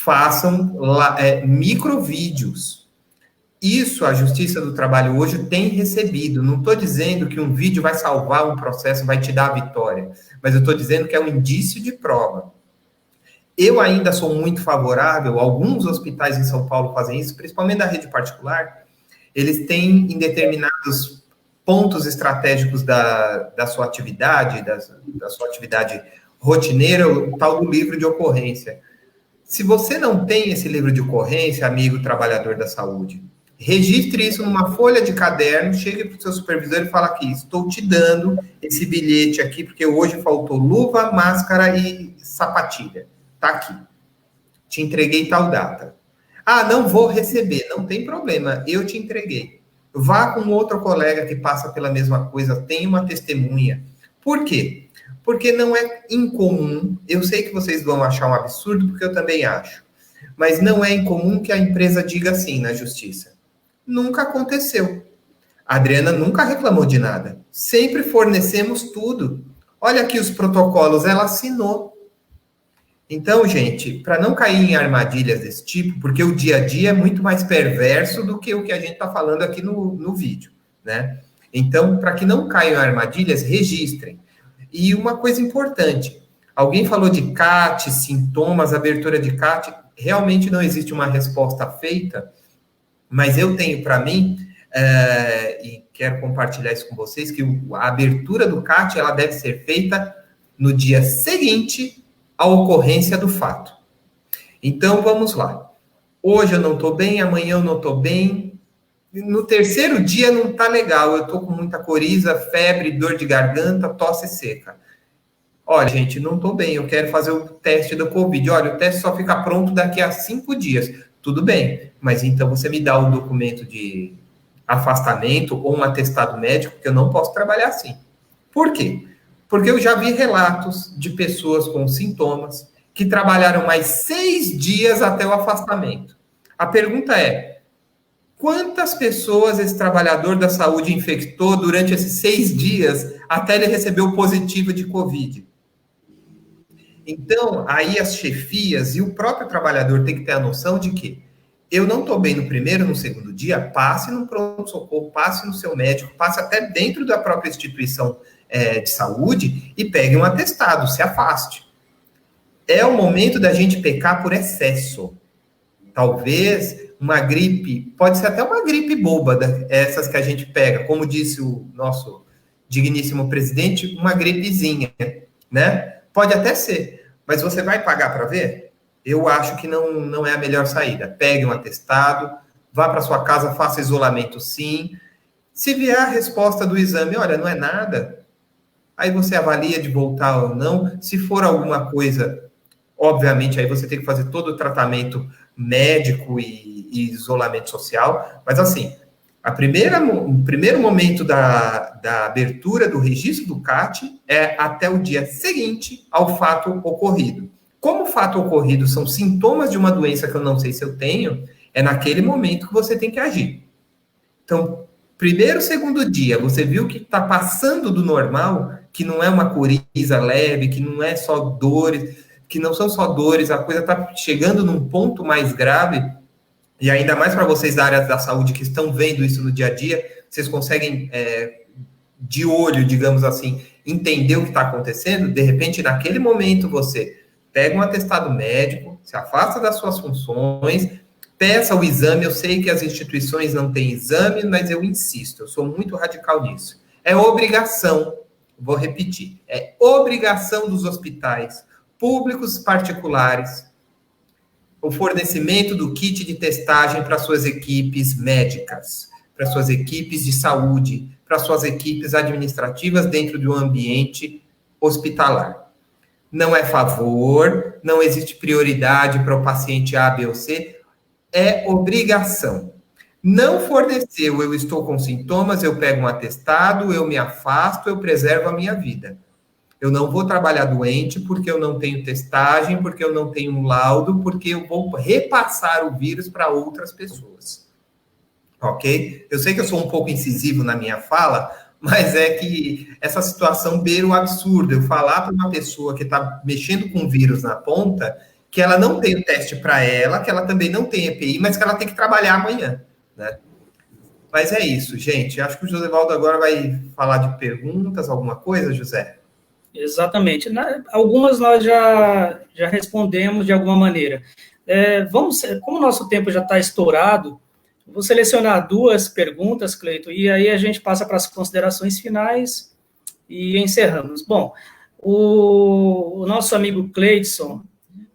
façam microvídeos. Isso a Justiça do Trabalho hoje tem recebido. Não estou dizendo que um vídeo vai salvar um processo, vai te dar a vitória, mas eu estou dizendo que é um indício de prova. Eu ainda sou muito favorável, alguns hospitais em São Paulo fazem isso, principalmente da rede particular, eles têm em determinados pontos estratégicos da sua atividade, da sua atividade rotineira, o tal do livro de ocorrência. Se você não tem esse livro de ocorrência, amigo trabalhador da saúde, registre isso numa folha de caderno, chegue para o seu supervisor e fala aqui, estou te dando esse bilhete aqui, porque hoje faltou luva, máscara e sapatilha. Está aqui. Te entreguei tal data. Ah, não vou receber. Não tem problema, eu te entreguei. Vá com outro colega que passa pela mesma coisa, tenha uma testemunha. Por quê? Porque não é incomum, eu sei que vocês vão achar um absurdo, porque eu também acho, mas não é incomum que a empresa diga assim na justiça. Nunca aconteceu. A Adriana nunca reclamou de nada. Sempre fornecemos tudo. Olha aqui os protocolos, ela assinou. Então, gente, para não cair em armadilhas desse tipo, porque o dia a dia é muito mais perverso do que o que a gente está falando aqui no vídeo, né? Então, para que não caiam em armadilhas, registrem. E uma coisa importante, alguém falou de CAT, sintomas, abertura de CAT, realmente não existe uma resposta feita, mas eu tenho para mim, e quero compartilhar isso com vocês, que a abertura do CAT, ela deve ser feita no dia seguinte à ocorrência do fato. Então, vamos lá. Hoje eu não estou bem, amanhã eu não estou bem, no terceiro dia não está legal, eu estou com muita coriza, febre, dor de garganta, tosse seca. Olha, gente, não estou bem, eu quero fazer o teste do Covid. Olha, o teste só fica pronto daqui a 5 dias. Tudo bem, mas então você me dá um documento de afastamento ou um atestado médico, que eu não posso trabalhar assim. Por quê? Porque eu já vi relatos de pessoas com sintomas que trabalharam mais 6 dias até o afastamento. A pergunta é, quantas pessoas esse trabalhador da saúde infectou durante esses 6 dias até ele receber o positivo de Covid? Então, aí as chefias e o próprio trabalhador tem que ter a noção de que eu não estou bem no primeiro, no segundo dia, passe no pronto-socorro, passe no seu médico, passe até dentro da própria instituição de saúde e pegue um atestado, se afaste. É o momento da gente pecar por excesso. Talvez uma gripe, pode ser até uma gripe boba, essas que a gente pega, como disse o nosso digníssimo presidente, uma gripezinha, né? Pode até ser, mas você vai pagar para ver? Eu acho que não é a melhor saída. Pegue um atestado, vá para sua casa, faça isolamento sim. Se vier a resposta do exame, olha, não é nada, aí você avalia de voltar ou não. Se for alguma coisa, obviamente, aí você tem que fazer todo o tratamento médico e isolamento social. Mas assim, o primeiro momento da abertura do registro do CAT é até o dia seguinte ao fato ocorrido. Como o fato ocorrido são sintomas de uma doença que eu não sei se eu tenho, é naquele momento que você tem que agir. Então, primeiro, segundo dia, você viu que está passando do normal, que não é uma coriza leve, que não é só dores, que não são só dores, a coisa está chegando num ponto mais grave, e ainda mais para vocês da área da saúde que estão vendo isso no dia a dia, vocês conseguem, de olho, digamos assim, entender o que está acontecendo. De repente, naquele momento, você pega um atestado médico, se afasta das suas funções, peça o exame. Eu sei que as instituições não têm exame, mas eu insisto, eu sou muito radical nisso. É obrigação, vou repetir, é obrigação dos hospitais, públicos e particulares, o fornecimento do kit de testagem para suas equipes médicas, para suas equipes de saúde, para suas equipes administrativas dentro de um ambiente hospitalar. Não é favor, não existe prioridade para o paciente A, B ou C, é obrigação. Não forneceu, eu estou com sintomas, eu pego um atestado, eu me afasto, eu preservo a minha vida. Eu não vou trabalhar doente porque eu não tenho testagem, porque eu não tenho um laudo, porque eu vou repassar o vírus para outras pessoas. Ok? Eu sei que eu sou um pouco incisivo na minha fala, mas é que essa situação beira o absurdo. Eu falar para uma pessoa que está mexendo com vírus na ponta que ela não tem o teste para ela, que ela também não tem EPI, mas que ela tem que trabalhar amanhã, né? Mas é isso, gente. Acho que o Josevaldo agora vai falar de perguntas, alguma coisa, José? Exatamente. Algumas nós já respondemos de alguma maneira. Como o nosso tempo já está estourado, vou selecionar 2 perguntas, Cleito, e aí a gente passa para as considerações finais e encerramos. Bom, o nosso amigo Cleidson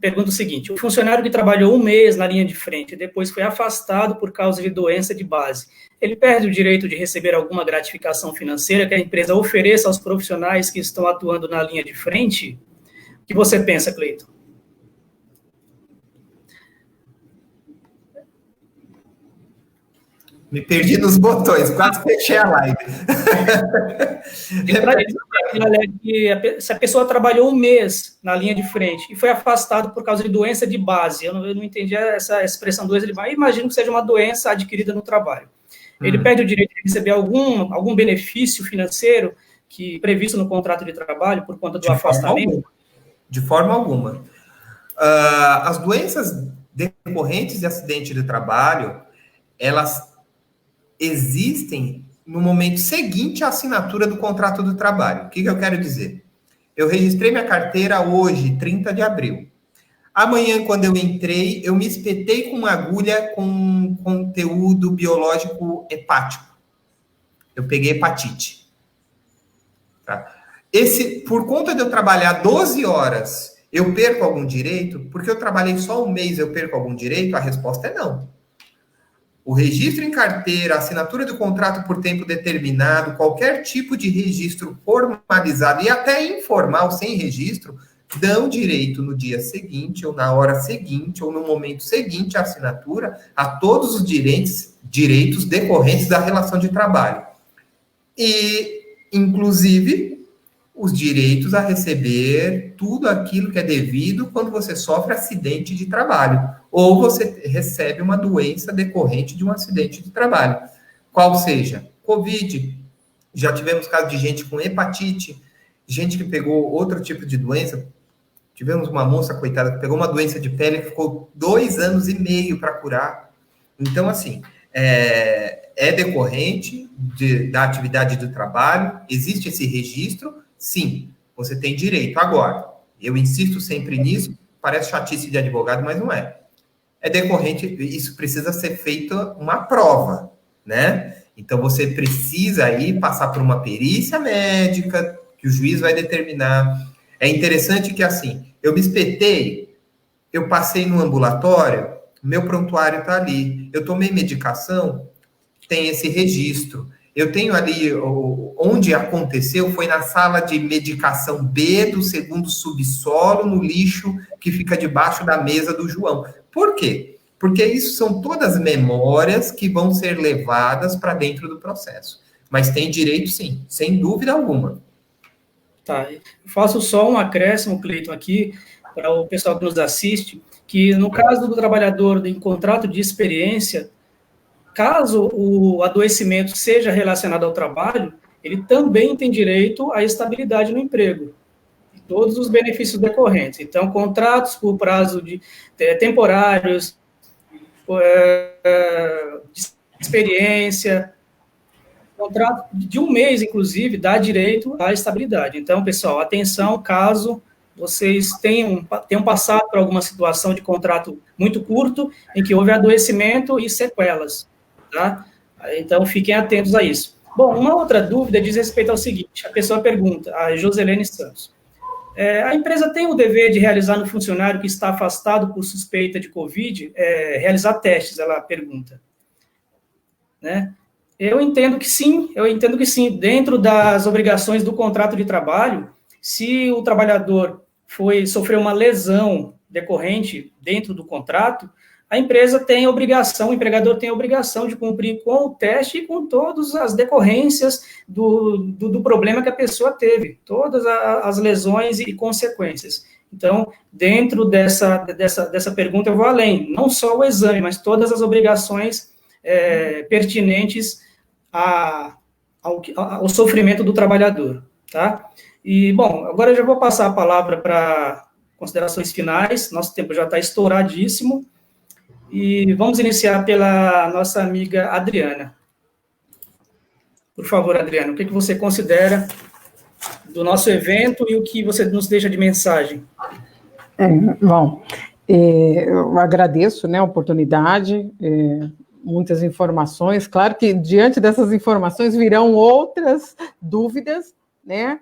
pergunta o seguinte: o funcionário que trabalhou 1 mês na linha de frente e depois foi afastado por causa de doença de base, ele perde o direito de receber alguma gratificação financeira que a empresa ofereça aos profissionais que estão atuando na linha de frente? O que você pensa, Cleiton? Me perdi nos botões, quase fechei a live. Se a pessoa trabalhou 1 mês na linha de frente e foi afastado por causa de doença de base, eu não entendi essa expressão doença de base, imagino que seja uma doença adquirida no trabalho. Ele perde o direito de receber algum benefício financeiro previsto no contrato de trabalho por conta do afastamento? De forma alguma. As doenças decorrentes de acidente de trabalho, elas existem no momento seguinte à assinatura do contrato do trabalho. O que eu quero dizer? Eu registrei minha carteira hoje, 30 de abril. Amanhã, quando eu entrei, eu me espetei com uma agulha com conteúdo biológico hepático. Eu peguei hepatite. Tá? Por conta de eu trabalhar 12 horas, eu perco algum direito? Porque eu trabalhei só 1 mês, eu perco algum direito? A resposta é não. O registro em carteira, a assinatura do contrato por tempo determinado, qualquer tipo de registro formalizado e até informal, sem registro, dão direito no dia seguinte, ou na hora seguinte, ou no momento seguinte à assinatura, a todos os direitos decorrentes da relação de trabalho. E, inclusive, os direitos a receber tudo aquilo que é devido quando você sofre acidente de trabalho, ou você recebe uma doença decorrente de um acidente de trabalho. Qual seja? Covid, já tivemos casos de gente com hepatite, gente que pegou outro tipo de doença. Tivemos uma moça, coitada, que pegou uma doença de pele e ficou 2 anos e meio para curar. Então, assim, é decorrente da atividade do trabalho, existe esse registro, sim, você tem direito. Agora, eu insisto sempre nisso, parece chatice de advogado, mas não é. É decorrente, isso precisa ser feita uma prova, né? Então, você precisa aí passar por uma perícia médica, que o juiz vai determinar. É interessante que, assim, eu me espetei, eu passei no ambulatório, meu prontuário está ali. Eu tomei medicação, tem esse registro. Eu tenho ali, onde aconteceu, foi na sala de medicação B do 2º subsolo, no lixo que fica debaixo da mesa do João. Por quê? Porque isso são todas memórias que vão ser levadas para dentro do processo. Mas tem direito, sim, sem dúvida alguma. Tá, faço só um acréscimo, Cleiton, aqui, para o pessoal que nos assiste, que no caso do trabalhador em contrato de experiência, caso o adoecimento seja relacionado ao trabalho, ele também tem direito à estabilidade no emprego, todos os benefícios decorrentes. Então, contratos por prazo de temporários, de experiência, contrato de 1 mês, inclusive, dá direito à estabilidade. Então, pessoal, atenção, caso vocês tenham passado por alguma situação de contrato muito curto, em que houve adoecimento e sequelas, tá? Então, fiquem atentos a isso. Bom, uma outra dúvida diz respeito ao seguinte, a pessoa pergunta, a Joselene Santos, a empresa tem o dever de realizar no funcionário que está afastado por suspeita de Covid, realizar testes, ela pergunta, né? Eu entendo que sim. Dentro das obrigações do contrato de trabalho, se o trabalhador sofreu uma lesão decorrente dentro do contrato, a empresa tem a obrigação, o empregador tem a obrigação de cumprir com o teste e com todas as decorrências do problema que a pessoa teve, todas as lesões e consequências. Então, dentro dessa pergunta, eu vou além, não só o exame, mas todas as obrigações pertinentes ao sofrimento do trabalhador, tá? E, bom, agora eu já vou passar a palavra para considerações finais, nosso tempo já está estouradíssimo, e vamos iniciar pela nossa amiga Adriana. Por favor, Adriana, o que você considera do nosso evento e o que você nos deixa de mensagem? Bom, eu agradeço, né, a oportunidade, muitas informações. Claro que diante dessas informações virão outras dúvidas, né?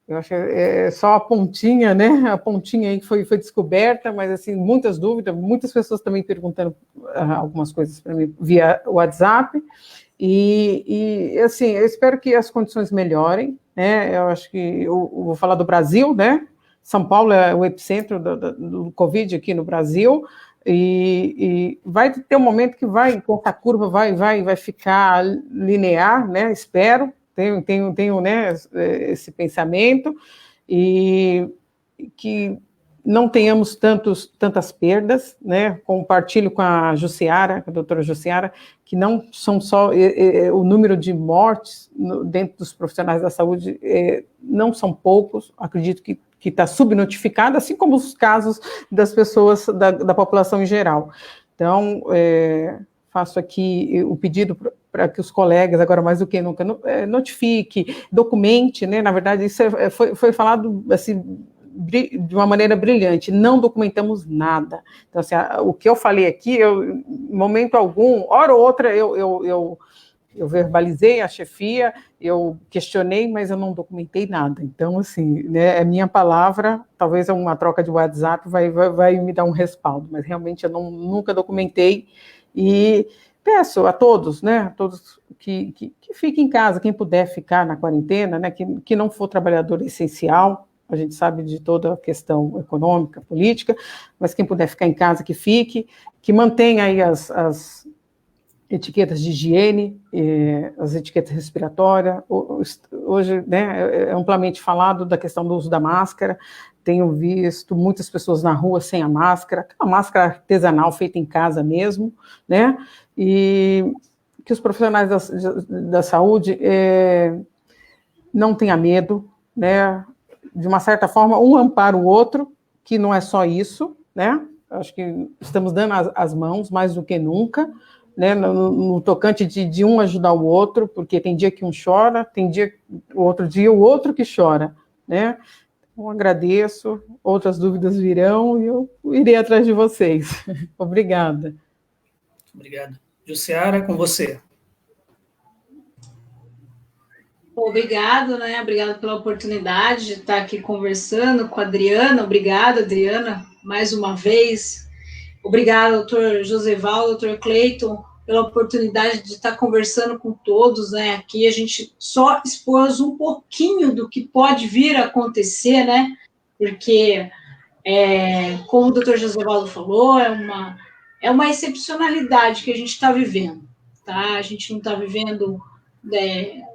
Eu acho que só a pontinha, né? A pontinha aí que foi descoberta, mas assim, muitas dúvidas, muitas pessoas também perguntando algumas coisas para mim via WhatsApp. E assim, eu espero que as condições melhorem, né? Eu acho que eu vou falar do Brasil, né? São Paulo é o epicentro do Covid aqui no Brasil, e vai ter um momento que essa curva vai ficar linear, né? Espero, tenho né, esse pensamento, e que não tenhamos tantas perdas, né? Compartilho com a Jussiara, com a doutora Jussiara, que não são só o número de mortes dentro dos profissionais da saúde, não são poucos, acredito que está subnotificado, assim como os casos das pessoas, da população em geral. Então, faço aqui o pedido para que os colegas, agora mais do que nunca, notifique, documente, né? Na verdade, isso foi falado assim, de uma maneira brilhante, não documentamos nada. Então, assim, o que eu falei aqui, em momento algum, hora ou outra, eu verbalizei a chefia, eu questionei, mas eu não documentei nada. Então, assim, né, é minha palavra, talvez uma troca de WhatsApp vai me dar um respaldo, mas realmente eu nunca documentei, e peço a todos, né, a todos que fiquem em casa, quem puder ficar na quarentena, né, que não for trabalhador essencial, a gente sabe de toda a questão econômica, política, mas quem puder ficar em casa, que fique, que mantenha aí as etiquetas de higiene, as etiquetas respiratórias. Hoje, né, é amplamente falado da questão do uso da máscara. Tenho visto muitas pessoas na rua sem a máscara artesanal feita em casa mesmo, né? E que os profissionais da saúde não tenham medo, né? De uma certa forma, um ampara o outro, que não é só isso, né? Acho que estamos dando as mãos mais do que nunca, né? No tocante de um ajudar o outro, porque tem dia que um chora, tem dia, o outro dia o outro que chora, né? Então, agradeço, outras dúvidas virão e eu irei atrás de vocês. Obrigada. Obrigado. Jussiara, com você. Obrigado, né? Obrigado pela oportunidade de estar aqui conversando com a Adriana. Obrigada, Adriana, mais uma vez. Obrigada, doutor Josevaldo, doutor Cleiton, pela oportunidade de estar conversando com todos, né? Aqui a gente só expôs um pouquinho do que pode vir a acontecer, né? Porque, como o doutor Josevaldo falou, é uma excepcionalidade que a gente está vivendo, tá? A gente não está vivendo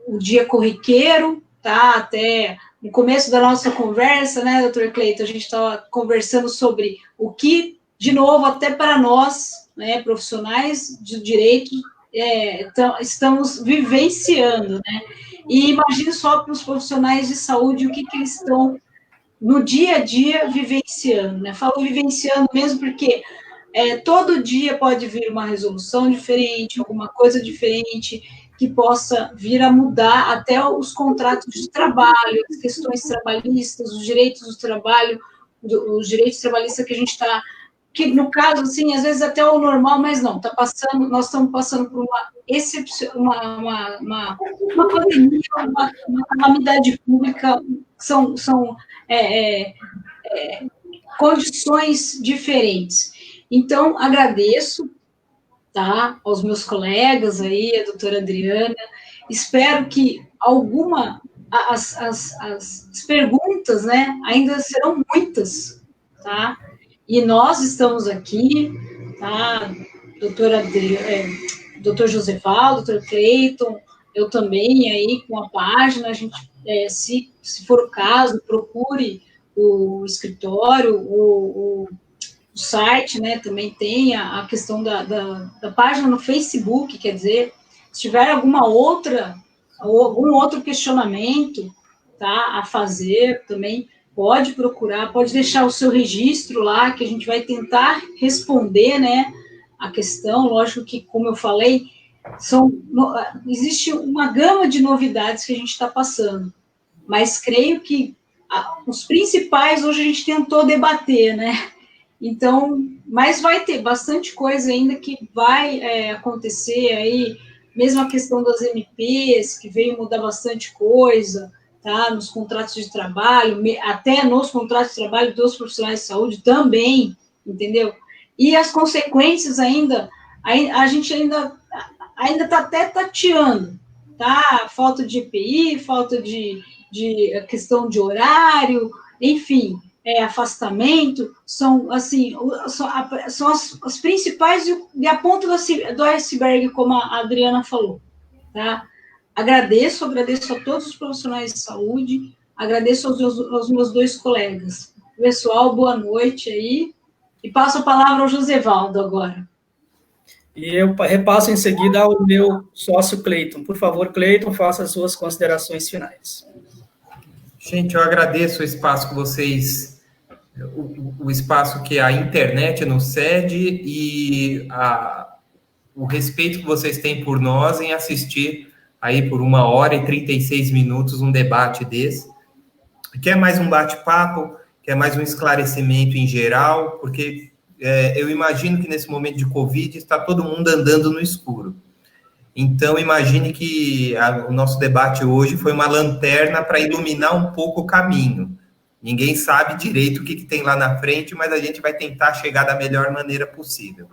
o dia corriqueiro, tá? Até no começo da nossa conversa, né, doutor Cleiton, a gente estava conversando sobre o que, de novo, até para nós, né, profissionais de direito, estamos vivenciando, né? E imagine só para os profissionais de saúde o que eles estão no dia a dia vivenciando, né? Falo vivenciando mesmo porque todo dia pode vir uma resolução diferente, alguma coisa diferente, que possa vir a mudar até os contratos de trabalho, as questões trabalhistas, os direitos do trabalho, os direitos trabalhistas que a gente está, que no caso, assim, às vezes até o normal, mas não, nós estamos passando por uma pandemia, uma calamidade pública, são condições diferentes. Então, agradeço, tá, aos meus colegas aí, a doutora Adriana, espero que as perguntas, né, ainda serão muitas, tá, e nós estamos aqui, tá, doutor Josevaldo, doutor Cleiton, eu também aí com a página, a gente, se for o caso, procure o escritório, o site, né, também tem a questão da página no Facebook, quer dizer, se tiver algum outro questionamento, tá, a fazer, também pode procurar, pode deixar o seu registro lá, que a gente vai tentar responder, né, a questão. Lógico que, como eu falei, existe uma gama de novidades que a gente está passando, mas creio que os principais hoje a gente tentou debater, né? Então, mas vai ter bastante coisa ainda que vai acontecer aí, mesmo a questão das MPs, que veio mudar bastante coisa, tá? Nos contratos de trabalho, até nos contratos de trabalho dos profissionais de saúde também, entendeu? E as consequências ainda, a gente ainda está até tateando, tá? Falta de EPI, falta de questão de horário, enfim, afastamento, são, assim, são as principais e a ponta do iceberg, como a Adriana falou, tá? Agradeço a todos os profissionais de saúde, agradeço aos meus 2 colegas. Pessoal, boa noite aí, e passo a palavra ao Josevaldo agora. E eu repasso em seguida ao meu sócio Cleiton. Por favor, Cleiton, faça as suas considerações finais. Gente, eu agradeço o espaço que vocês, o espaço que a internet nos cede e o respeito que vocês têm por nós em assistir aí por 1h36 um debate desse, que é mais um bate-papo, que é mais um esclarecimento em geral, porque eu imagino que nesse momento de Covid está todo mundo andando no escuro. Então, imagine que o nosso debate hoje foi uma lanterna para iluminar um pouco o caminho. Ninguém sabe direito o que tem lá na frente, mas a gente vai tentar chegar da melhor maneira possível.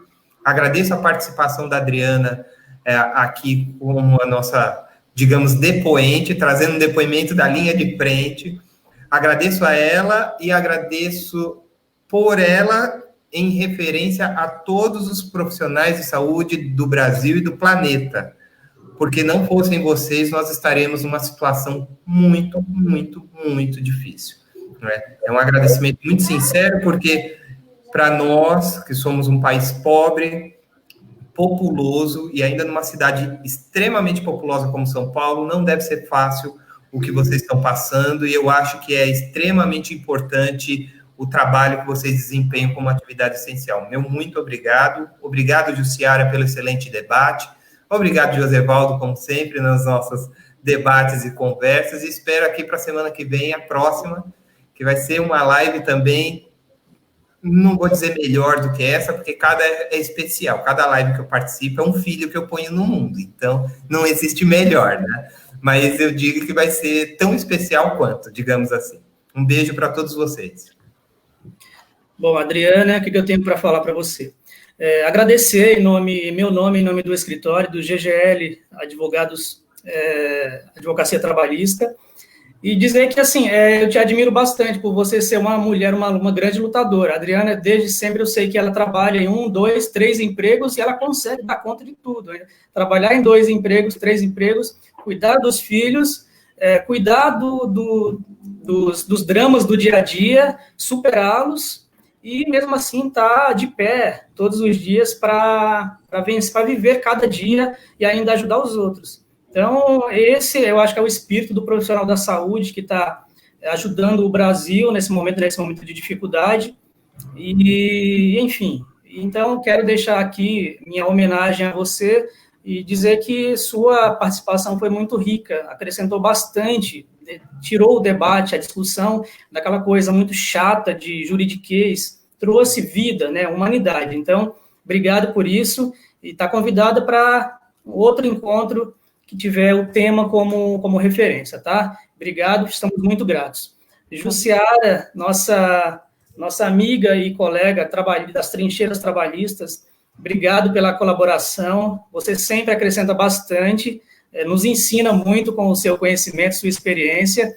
Agradeço a participação da Adriana aqui como a nossa, digamos, depoente, trazendo um depoimento da linha de frente. Agradeço a ela e agradeço por ela em referência a todos os profissionais de saúde do Brasil e do planeta, porque não fossem vocês, nós estaremos numa situação muito, muito, muito difícil. Né? É um agradecimento muito sincero, porque para nós, que somos um país pobre, populoso, e ainda numa cidade extremamente populosa como São Paulo, não deve ser fácil o que vocês estão passando, e eu acho que é extremamente importante o trabalho que vocês desempenham como atividade essencial. Meu muito obrigado. Obrigado, Jussiara, pelo excelente debate. Obrigado, Josevaldo, como sempre, nos nossos debates e conversas. E espero aqui para a semana que vem, a próxima, que vai ser uma live também, não vou dizer melhor do que essa, porque cada é especial. Cada live que eu participo é um filho que eu ponho no mundo. Então, não existe melhor, né? Mas eu digo que vai ser tão especial quanto, digamos assim. Um beijo para todos vocês. Bom, Adriana, o que eu tenho para falar para você? Agradecer em meu nome, em nome do escritório, do GGL Advocacia Trabalhista, e dizer que, assim, eu te admiro bastante por você ser uma mulher, uma grande lutadora. A Adriana, desde sempre, eu sei que ela trabalha em 1, 2, 3 empregos e ela consegue dar conta de tudo. Né? Trabalhar em 2 empregos, 3 empregos, cuidar dos filhos, cuidar dos dramas do dia a dia, superá-los, e mesmo assim tá de pé todos os dias para viver cada dia e ainda ajudar os outros. Então, esse eu acho que é o espírito do profissional da saúde que está ajudando o Brasil nesse momento de dificuldade. E, enfim, então quero deixar aqui minha homenagem a você e dizer que sua participação foi muito rica, acrescentou bastante, tirou o debate, a discussão daquela coisa muito chata de juridiquês, trouxe vida, né, humanidade. Então, obrigado por isso, e está convidada para outro encontro que tiver o tema como referência, tá? Obrigado, estamos muito gratos. Jussiara, nossa amiga e colega das trincheiras trabalhistas, obrigado pela colaboração, você sempre acrescenta bastante, nos ensina muito com o seu conhecimento, sua experiência,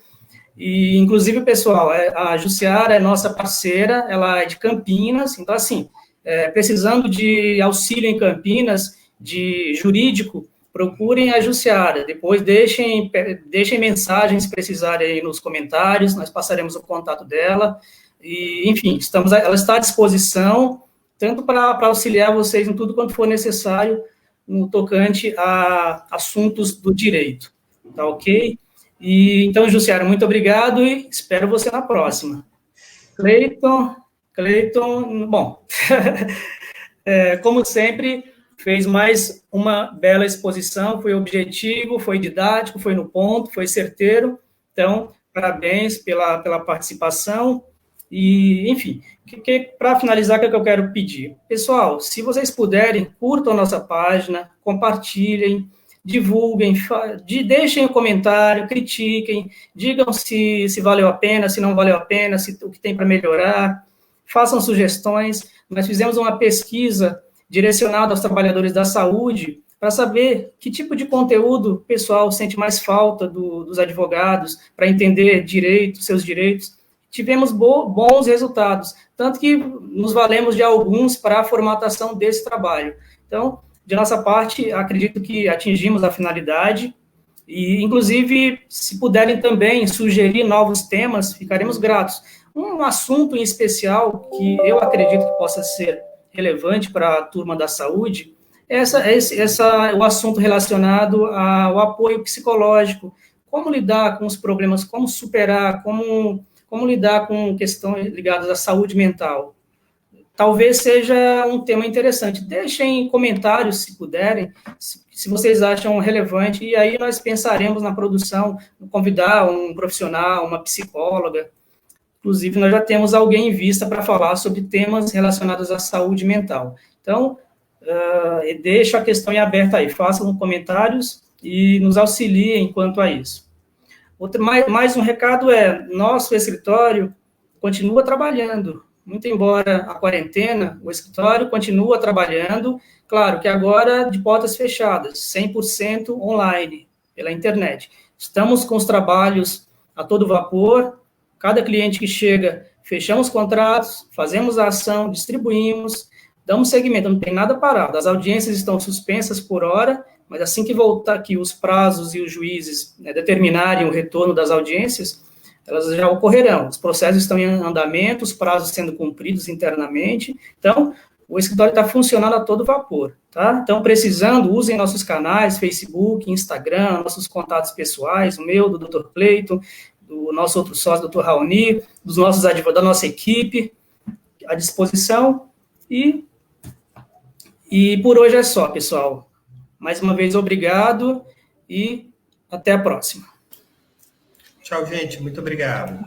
e, inclusive, pessoal, a Jussiara é nossa parceira, ela é de Campinas, então, assim, precisando de auxílio em Campinas, de jurídico, procurem a Jussiara, depois deixem mensagens se precisarem aí nos comentários, nós passaremos o contato dela, e, enfim, ela está à disposição, tanto para auxiliar vocês em tudo quanto for necessário, no tocante a assuntos do direito, tá ok? E então, Jussiara, muito obrigado e espero você na próxima. Cleiton, bom, como sempre, fez mais uma bela exposição, foi objetivo, foi didático, foi no ponto, foi certeiro. Então, parabéns pela participação. E, enfim, para finalizar, o que eu quero pedir? Pessoal, se vocês puderem, curtam a nossa página, compartilhem, divulguem, deixem um comentário, critiquem, digam se valeu a pena, se não valeu a pena, o que tem para melhorar, façam sugestões. Nós fizemos uma pesquisa direcionada aos trabalhadores da saúde para saber que tipo de conteúdo o pessoal sente mais falta dos advogados, para entender seus direitos. Tivemos bons resultados, tanto que nos valemos de alguns para a formatação desse trabalho. Então, de nossa parte, acredito que atingimos a finalidade e, inclusive, se puderem também sugerir novos temas, ficaremos gratos. Um assunto em especial que eu acredito que possa ser relevante para a turma da saúde é o assunto relacionado ao apoio psicológico, como lidar com os problemas, como superar, como lidar com questões ligadas à saúde mental. Talvez seja um tema interessante. Deixem comentários, se puderem, se vocês acham relevante, e aí nós pensaremos na produção, convidar um profissional, uma psicóloga. Inclusive, nós já temos alguém em vista para falar sobre temas relacionados à saúde mental. Então, deixo a questão em aberto aí, façam comentários e nos auxiliem quanto a isso. Mais um recado nosso escritório continua trabalhando, muito embora a quarentena, o escritório continua trabalhando, claro que agora de portas fechadas, 100% online, pela internet. Estamos com os trabalhos a todo vapor, cada cliente que chega, fechamos contratos, fazemos a ação, distribuímos, damos seguimento, não tem nada parado. As audiências estão suspensas por hora, mas assim que voltar aqui os prazos e os juízes determinarem o retorno das audiências, elas já ocorrerão. Os processos estão em andamento, os prazos sendo cumpridos internamente. Então, o escritório está funcionando a todo vapor, tá? Então, precisando, usem nossos canais, Facebook, Instagram, nossos contatos pessoais, o meu, do Dr. Cleiton, do nosso outro sócio, Dr. Raoni, dos nossos advogados, da nossa equipe, à disposição. E por hoje é só, pessoal. Mais uma vez, obrigado e até a próxima. Tchau, gente. Muito obrigado.